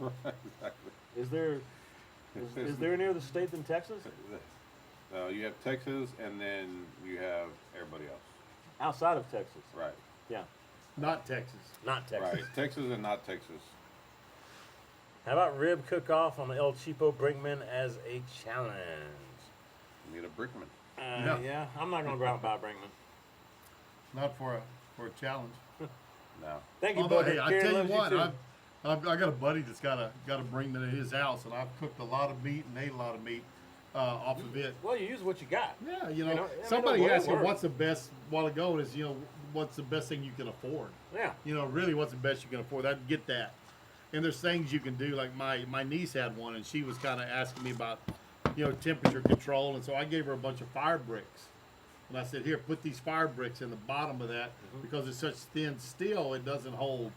Exactly. Is there any other state than Texas? You have Texas, and then you have everybody else. Outside of Texas. Right. Yeah. Not Texas. Not Texas. Right. Texas and not Texas. How about rib cook-off on the El Cheapo Brinkman as a challenge? You need a Brickman. Yeah, I'm not gonna go out and buy a Brinkman. Not for a challenge. No. Thank you, Although, Booger. hey, I Karen tell you loves what, too. I got a buddy that's got a Brinkman at his house, and I've cooked a lot of meat and ate a lot of meat off of it. Well, you use what you got. Yeah, You know, I mean, somebody it'll asked me work. what's the best while ago is what's the best thing you can afford. Yeah. Really what's the best you can afford. I get that. And there's things you can do. Like my niece had one, and she was kind of asking me about temperature control, and so I gave her a bunch of fire bricks. And I said, here, put these fire bricks in the bottom of that because it's such thin steel, it doesn't hold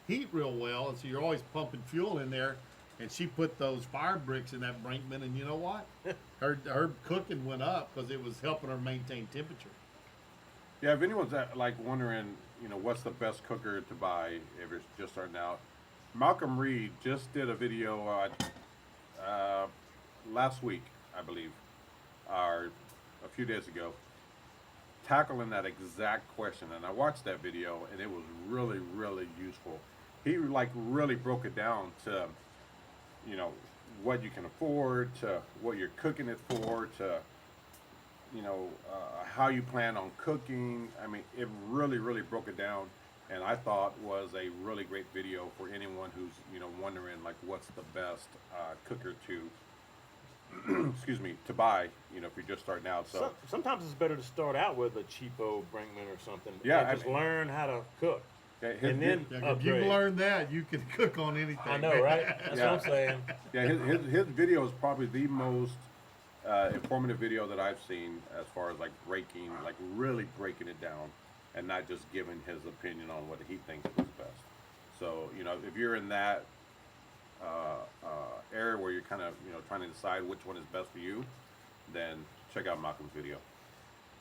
heat real well, and so you're always pumping fuel in there. And she put those fire bricks in that Brinkman, and you know what? her cooking went up because it was helping her maintain temperature. Yeah, if anyone's like wondering, what's the best cooker to buy if you're just starting out, Malcolm Reed just did a video last week, I believe, or a few days ago, tackling that exact question. And I watched that video, and it was really, really useful. He really broke it down to, what you can afford, to what you're cooking it for, to how you plan on cooking. I mean, it really, really broke it down, and I thought was a really great video for anyone who's wondering what's the best cooker to excuse me, to buy if you're just starting out. So Sometimes it's better to start out with a cheapo Brinkman or something. Yeah, and I just mean- learn how to cook. yeah, And then Yeah, if you upgrade. learn that, you can cook on anything. I know, right? That's Yeah. what I'm saying. yeah, his video is probably the most informative video that I've seen as far as really breaking it down and not just giving his opinion on what he thinks is best. So if you're in that area where you're kind of trying to decide which one is best for you, then check out Malcolm's video.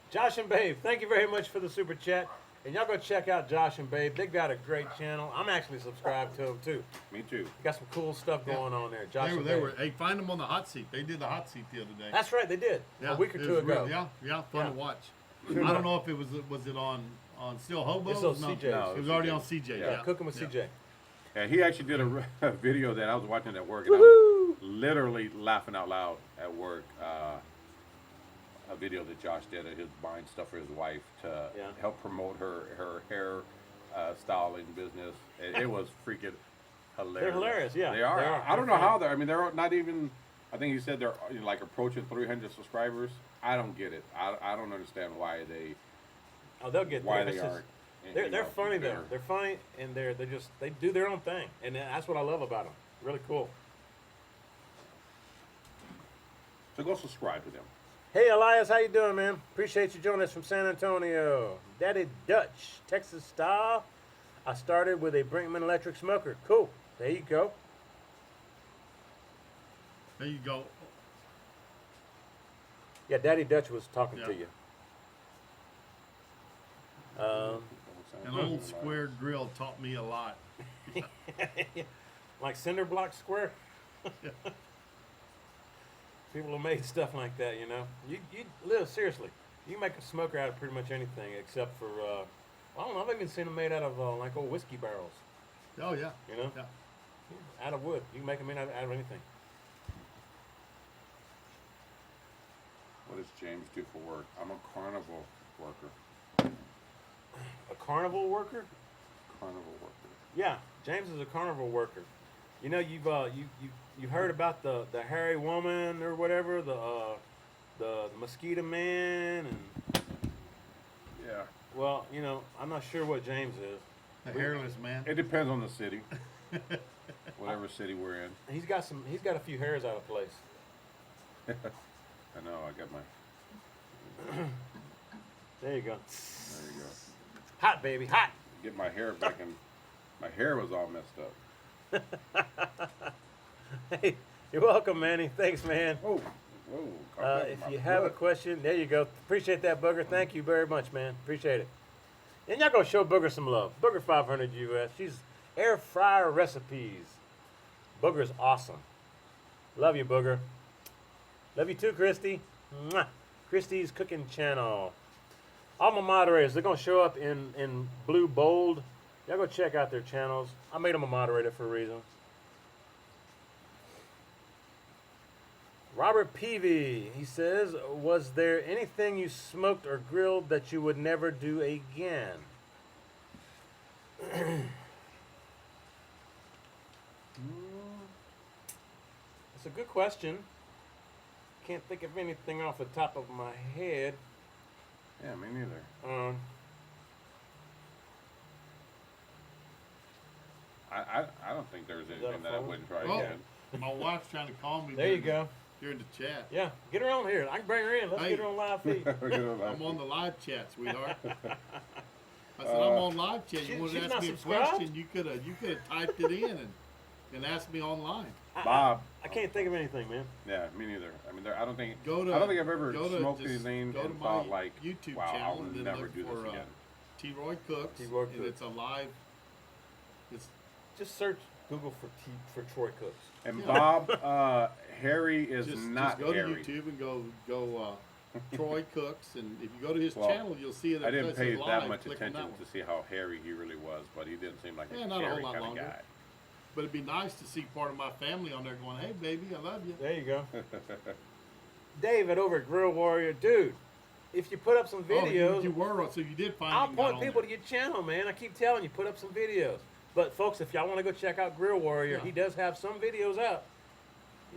Josh and Babe, thank you very much for the super chat. And y'all go check out Josh and Babe. They've got a great channel. I'm actually subscribed to them too. Me too. Got some cool stuff going on there. Josh and They Babe. were. Hey, find them on the hot seat. They did the hot seat the other day. That's right, they did. Yeah, a week or it two was ago. real- yeah, fun Yeah. to watch. Sure I enough. don't know if it was it on Still Hobo? It's on CJ's. No, It was already on CJ. Yeah. Yeah, Cooking with yeah. CJ. Yeah, he actually did a video that I was watching at work, and I was literally laughing out loud at work. A video that Josh did of his buying stuff for his wife to help promote her hair styling business. It was freaking hilarious. They're hilarious, yeah. They are. They are. I don't know how they're. I mean, they're not even. I think he said they're approaching 300 subscribers. I don't get it. I don't understand why they They'll get why there. they It's just- aren't. They're funny though. They're funny, and they do their own thing, and that's what I love about them. Really cool. So go subscribe to them. Hey Elias, how you doing, man? Appreciate you joining us from San Antonio. Daddy Dutch, Texas style. I started with a Brinkman electric smoker. Cool. There you go. There you go. Yeah, Daddy Dutch was talking Yeah. to you. An old square grill taught me a lot. Like cinder block square. People have made stuff like that, you know. You live seriously. You can make a smoker out of pretty much anything except for I don't know. I've even seen them made out of like old whiskey barrels. Oh yeah. You know, Yeah. out of wood. You can make them out of anything. What does James do for work? I'm a carnival worker. A carnival worker? Carnival worker. Yeah, James is a carnival worker. You know, you've heard about the hairy woman or whatever, the mosquito man, and Yeah. well, you know, I'm not sure what James is. The hairless man. It depends on the city. Whatever city we're in. He's got a few hairs out of place. I know, I got my, There you go. there you go. Hot baby, hot. Get my hair back in, my hair was all messed up. Hey, you're welcome, Manny. Thanks, man. Whoa, whoa. caught that in If my you have a blood. question, there you go. Appreciate that, Booger. Thank you very much, man. Appreciate it. And y'all go show Booger some love. Booger 500 US. She's air fryer recipes. Booger's awesome. Love you, Booger. Love you too, Christy. Mwah. Christy's Cooking Channel. All my moderators, they're going to show up in blue bold. Y'all go check out their channels. I made them a moderator for a reason. Robert Peavy, he says, was there anything you smoked or grilled that you would never do again? That's a good question. Can't think of anything off the top of my head. Yeah, me neither. I don't think there's that anything a that I phone? wouldn't try Oh, again. my wife's trying to call me. There you go. Here in the chat. Yeah, get her on here. I can bring her in. Let's Hey. get her on live feed. I'm on the live chat, sweetheart. I said I'm on live chat. You wanted she's to not ask me a subscribed? question? You could have typed it in and asked me online. Bob. I can't think of anything, man. Yeah, me neither. I mean, I don't think Go to. I don't think I've ever go to smoked just anything go to and my thought like, YouTube wow, channel I'll and then never look do this for, again. T. Roy Cooks. T. Roy And Cooks. it's a live. It's Just search Google for Troy Cooks. And Yeah. Bob, Harry is just not go Harry. to YouTube and go Troy Cooks, and if you go to his Well, channel, you'll see it. I didn't it pay says that live. much Click on attention that to one. see how hairy he really was, but he didn't seem like Yeah, a not a whole hairy lot kind of longer. guy. But it'd be nice to see part of my family on there going, "Hey, baby, I love you." There you go. David over at Grill Warrior, dude. If you put up some videos, Oh, you were so you did find. I'll you got point on people there. to your channel, man. I keep telling you, put up some videos. But folks, if y'all want to go check out Grill Warrior, Yeah. he does have some videos up.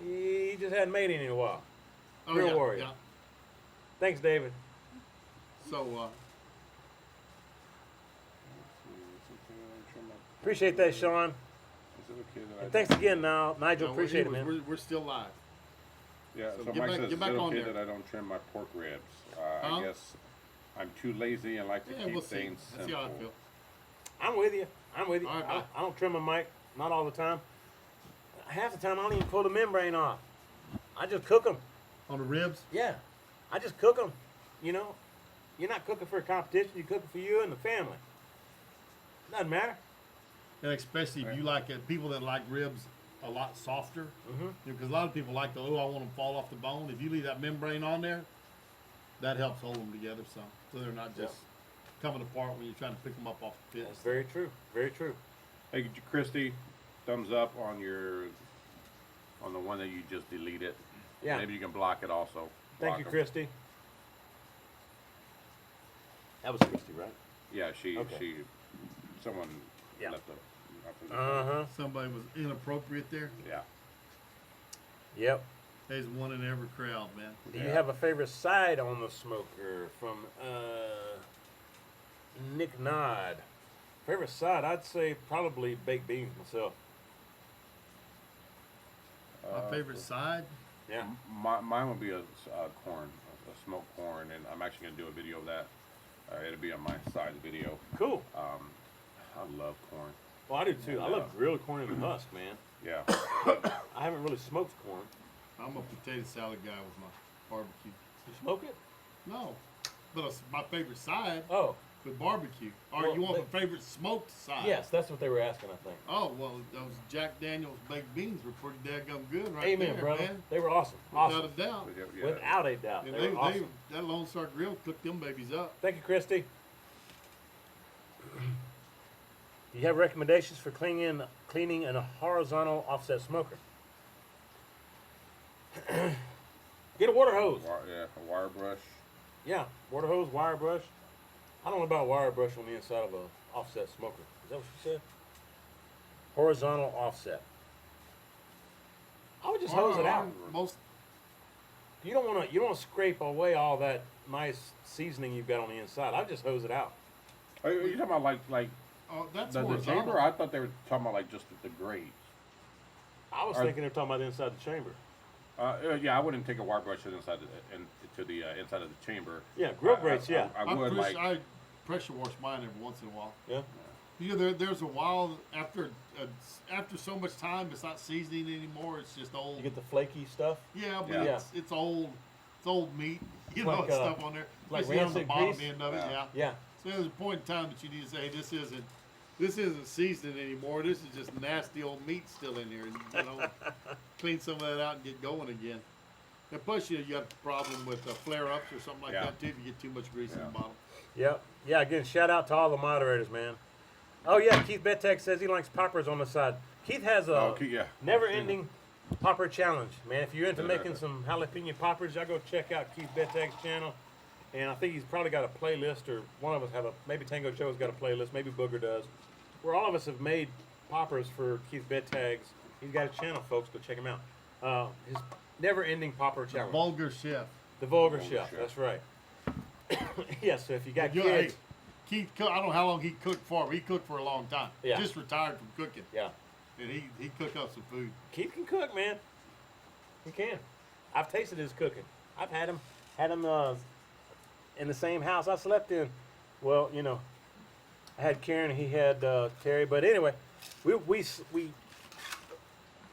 He just hadn't made any in a while. Oh, Grill yeah, Warrior. Yeah. Thanks, David. So Appreciate that, Sean. And thanks again, now, Nigel. Appreciate it, man. We're still live. Yeah, So so get Mike back- says, get it's back on okay there. that I don't trim my pork ribs. Huh? I guess I'm too lazy and like to Yeah, keep we'll see. things Let's see how I simple. feel. I'm with you. I'm with you. All right, bye. I don't trim my mic, not all the time. Half the time, I don't even pull the membrane off. I just cook them. On the ribs. Yeah, I just cook them. You know, you're not cooking for a competition. You're cooking for you and the family. Doesn't matter. And especially if you like it, people that like ribs a lot softer, Mm-hmm. because a lot of people like I want them to fall off the bone. If you leave that membrane on there, that helps hold them together some, so they're not just coming apart when you're trying to pick them up off the pit. That's very true. Very true. Hey, Christy, thumbs up on the one that you just deleted. Yeah. Maybe you can block it also. Thank Block you, 'em. Christy. That was Christy, right? Yeah, Okay. someone Yeah. left a. Uh-huh. Somebody was inappropriate there. Yeah. Yep. There's one in every crowd, man. Do you Yeah. have a favorite side on the smoker from Nick Nod? Favorite side, I'd say probably baked beans myself. My favorite side. Yeah. Mine would be a corn, a smoked corn, and I'm actually gonna do a video of that. It'll be on my side video. Cool. I love corn. Well, I do too. I love grilled corn in the husk, man. Yeah. I haven't really smoked corn. I'm a potato salad guy with my barbecue. You smoke it? No, but my favorite side Oh, with barbecue. Or Well, you want they- my favorite smoked side? yes. That's what they were asking, I think. Oh well, those Jack Daniel's baked beans were pretty daggum good, right Amen, there, brother. man. They were awesome. Without Awesome. a doubt. Yeah. Without a doubt. And They were awesome. that Lone Star Grill cooked them babies up. Thank you, Christy. Do you have recommendations for cleaning in a horizontal offset smoker? Get a water hose. A wire brush. Yeah, water hose, wire brush. I don't know about wire brush on the inside of a offset smoker. Is that what you said? Horizontal offset. I would just hose it out. Most You don't want to scrape away all that nice seasoning you've got on the inside. I just hose it out. Are you talking about like that's the horizontal. chamber? I thought they were talking about like just the grades. I was thinking they're talking about the inside the chamber. Yeah, I wouldn't take a wire brush to the inside inside of the chamber. Yeah, grill grates. Yeah. I would like. I pressure wash mine every once in a while. Yeah. You know, there's a while after so much time, it's not seasoning anymore. It's just old. You get the flaky stuff. Yeah, but Yeah. it's old. It's old meat. You Like, know, and stuff on there. like Especially on the rancid bottom grease? end of it. Yeah. Yeah. Yeah. So there's a point in time that you need to say, this isn't seasoning anymore. This is just nasty old meat still in here. And, you know, clean some of that out and get going again. And plus, you got the problem with flare-ups or something like Yeah. that too if you get too much grease in the Yeah. bottom. Yep. Yeah. Again, shout out to all the moderators, man. Oh yeah, Keith Betek says he likes poppers on the side. Keith has a yeah. never-ending popper challenge, man. If you're into making some jalapeno poppers, y'all go check out Keith Bettag's channel. And I think he's probably got a playlist, or one of us have a, maybe Tango Joe's got a playlist, maybe Booger does, where all of us have made poppers for Keith Bettag's. He's got a channel, folks. Go check him out. His never-ending popper challenge. Vulgar chef. The Vulgar Vulgar Chef. Chef. That's right. Yeah, so if you got Hey, kids, Keith, I don't know how long he cooked for. He cooked for a long time. Yeah. Just retired from cooking. yeah, And he cooked up some food. Keith can cook, man. He can. I've tasted his cooking. I've had him in the same house I slept in. Well, you know, I had Karen, he had Terry, but anyway, we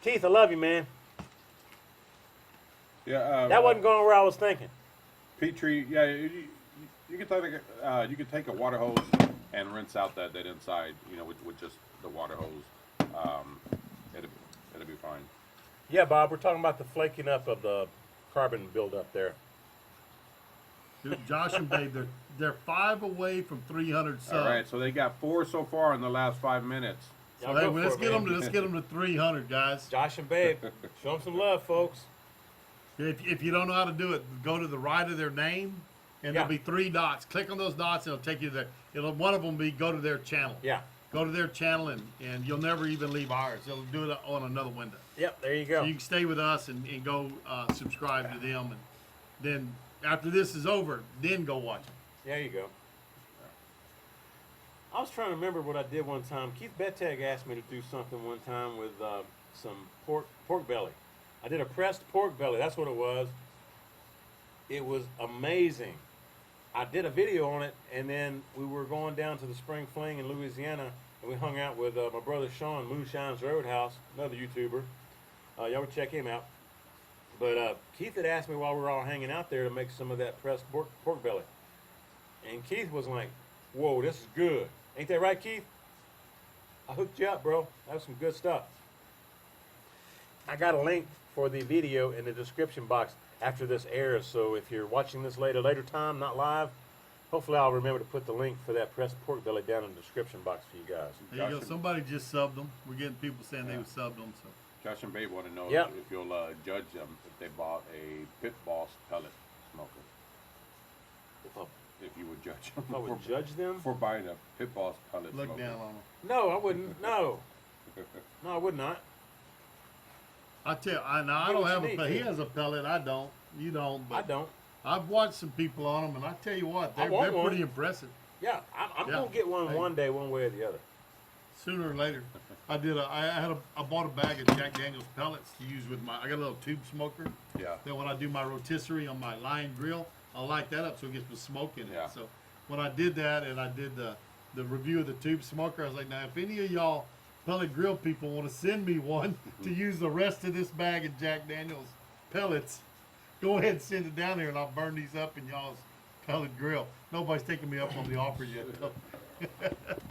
Keith, I love you, man. Yeah. That wasn't going where I was thinking. Petri. Yeah, you can take a water hose and rinse out that inside. You know, with just the water hose. It'll be fine. Yeah, Bob, we're talking about the flaking up of the carbon buildup there. Dude, Josh and Babe, they're 5 away from 300 subs. All right, so they got 4 so far in the last 5 minutes. So Y'all hey, go well, for let's it, get man. them. Let's get them to 300, guys. Josh and Babe, show them some love, folks. If you don't know how to do it, go to the right of their name, and Yeah. there'll be 3 dots. Click on those dots, and it'll take you there. One of them be go to their channel. Yeah. Go to their channel, and you'll never even leave ours. It'll do it on another window. Yep, there you So go. you can stay with us and go subscribe to them, and then after this is over, then go watch them. There you go. I was trying to remember what I did one time. Keith Bettag asked me to do something one time with some pork belly. I did a pressed pork belly. That's what it was. It was amazing. I did a video on it, and then we were going down to the Spring Fling in Louisiana, and we hung out with my brother Sean, Moonshine's Roadhouse, another YouTuber. Y'all would check him out. But Keith had asked me while we were all hanging out there to make some of that pressed pork belly. And Keith was like, whoa, this is good. Ain't that right, Keith? I hooked you up, bro. That was some good stuff. I got a link for the video in the description box after this airs. So if you're watching this later time, not live, hopefully I'll remember to put the link for that pressed pork belly down in the description box for you guys. There you go. Josh- Somebody just subbed them. We're getting people saying they subbed them. So Josh and Babe want to know Yep. if you'll judge them if they bought a Pit Boss pellet smoker. If you would judge them If I would judge them? for buying a Pit Boss pellet look smoker. down on them. No, I wouldn't. No. No, I would not. I tell you, I Get don't what have you a need, pellet. He kid. has a pellet. I don't. You don't. But I don't. I've watched some people on them, and I tell you what, I they're want one. pretty impressive. Yeah, I'm Yeah. going to get one Hey. one day, one way or the other. Sooner or later, I bought a bag of Jack Daniel's pellets to use with I got a little tube smoker. Yeah. Then when I do my rotisserie on my Lion grill, I light that up so it gets the smoke in it. Yeah. So when I did that and I did the review of the tube smoker, I was like, now if any of y'all pellet grill people want to send me one to use the rest of this bag of Jack Daniel's pellets, go ahead and send it down here and I'll burn these up in y'all's pellet grill. Nobody's taking me up on the offer yet. though.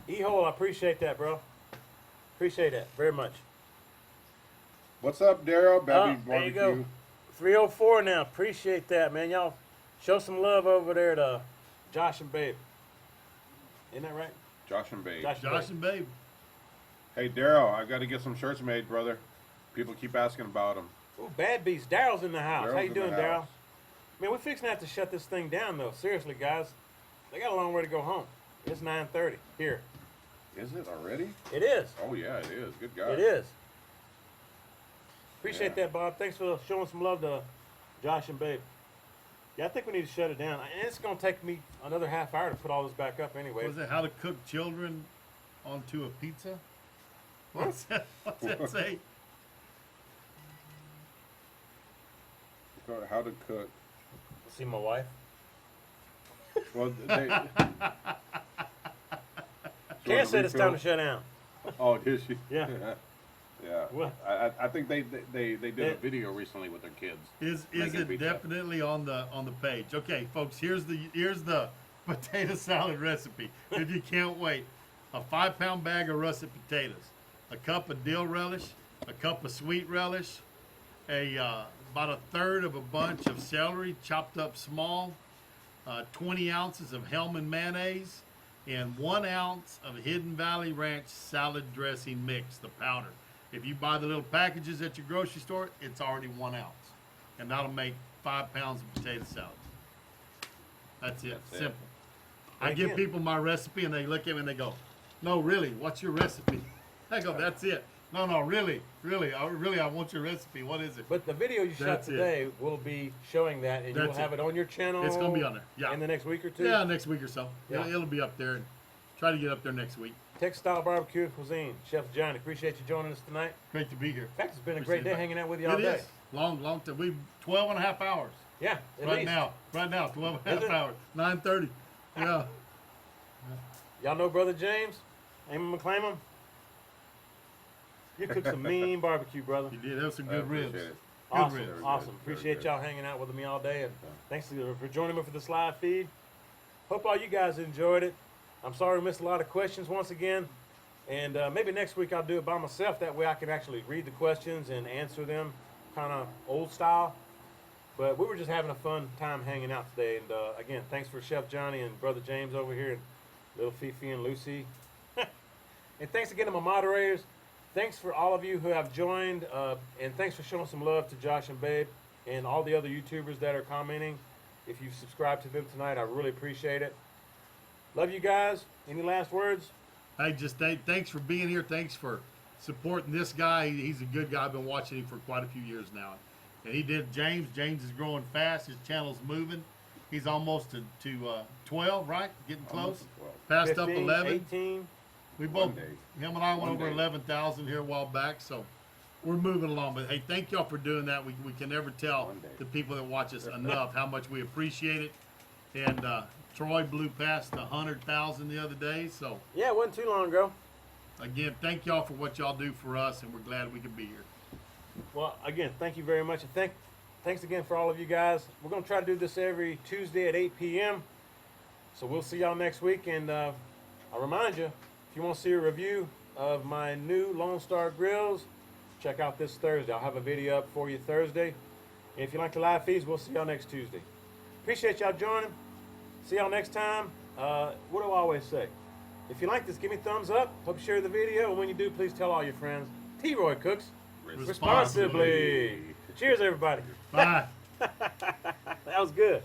E-hole, I appreciate that, bro. Appreciate that very much. What's up, Daryl? Baby There you Barbecue. go. 304 now. Appreciate that, man. Y'all show some love over there to Josh and Babe. Isn't that right? Josh and Babe. Josh and Babe. Hey, Daryl, I got to get some shirts made, brother. People keep asking about them. Ooh, Bad Beats. Daryl's in the house. How Daryl's you in doing, the Daryl? house. Man, we're fixing to have to shut this thing down, though. Seriously, guys. They got a long way to go home. It's 9:30 here. Is it already? It is. Oh, yeah, it is. Good God. It is. Appreciate Yeah. that, Bob. Thanks for showing some love to Josh and Babe. Yeah, I think we need to shut it down. And it's going to take me another half hour to put all this back up anyway. What was it? How to cook children onto a pizza? What's that say? How to cook. See my wife? Well, they. Karen said it's time to shut down. Oh, did she? Yeah. Yeah. What? I think they did a It- video recently with their kids. Is making it pizza. definitely on the page? Okay, folks, here's the potato salad recipe. If you can't wait, a 5-pound bag of russet potatoes, a cup of dill relish, a cup of sweet relish, about a third of a bunch of celery chopped up small, 20 ounces of Hellman mayonnaise, and 1 ounce of Hidden Valley Ranch salad dressing mix, the powder. If you buy the little packages at your grocery store, it's already 1 ounce. And that'll make 5 pounds of potato salad. That's it. That's it. Simple. I And give again- people my recipe and they look at me and they go, no, really, what's your recipe? I go, that's it. No, really, I want your recipe. What is it? But the video you shot That's it. today will be showing that, and you will That's have it. it on your channel. It's gonna be on there. Yeah. In the next week or two. Yeah, next week or so. Yeah. It'll be up there. And try to get up there next week. Texas Style Barbecue and Cuisine. Chef Johnny, appreciate you joining us tonight. Great to be here. In fact, it's been a Appreciate great day it. hanging out with you all It day. is. Long time. We 12 and a half hours. Yeah, at Right least. now, 12 and a Is half it? hours. 9:30. Yeah. Y'all know Brother James? Aim McClaim him? You cooked some mean barbecue, brother. You did. That was some I good ribs. appreciate it. Awesome, ribs. awesome. Very Appreciate good. y'all hanging out with me all day, and Yeah. thanks for joining me for this live feed. Hope all you guys enjoyed it. I'm sorry we missed a lot of questions once again, and maybe next week I'll do it by myself. That way I can actually read the questions and answer them, kind of old style. But we were just having a fun time hanging out today, and again, thanks for Chef Johnny and Brother James over here, and little Fifi and Lucy. And thanks again to my moderators. Thanks for all of you who have joined, and thanks for showing some love to Josh and Babe and all the other YouTubers that are commenting. If you've subscribed to them tonight, I really appreciate it. Love you guys. Any last words? Hey, just thanks for being here. Thanks for supporting this guy. He's a good guy. I've been watching him for quite a few years now. And he did James. James is growing fast. His channel's moving. He's almost to 12, right? Getting close. Almost to 12. Passed up 15, 11. 18. We both, One day. him and I went One over day. 11,000 here a while back, so we're moving along. But hey, thank y'all for doing that. We can never tell One day. the people that watch us enough how much we appreciate it. And Troy blew past 100,000 the other day, so Yeah, it wasn't too long ago. again, thank y'all for what y'all do for us, and we're glad we can be here. Well, again, thank you very much. And thanks again for all of you guys. We're going to try to do this every Tuesday at 8 p.m. So we'll see y'all next week. And I'll remind you, if you want to see a review of my new Lone Star Grills, check out this Thursday. I'll have a video up for you Thursday. And if you like the live feeds, we'll see y'all next Tuesday. Appreciate y'all joining. See y'all next time. What do I always say? If you like this, give me a thumbs up. Hope you share the video. And when you do, please tell all your friends. T-Roy Cooks responsibly. Cheers, everybody. Bye. That was good.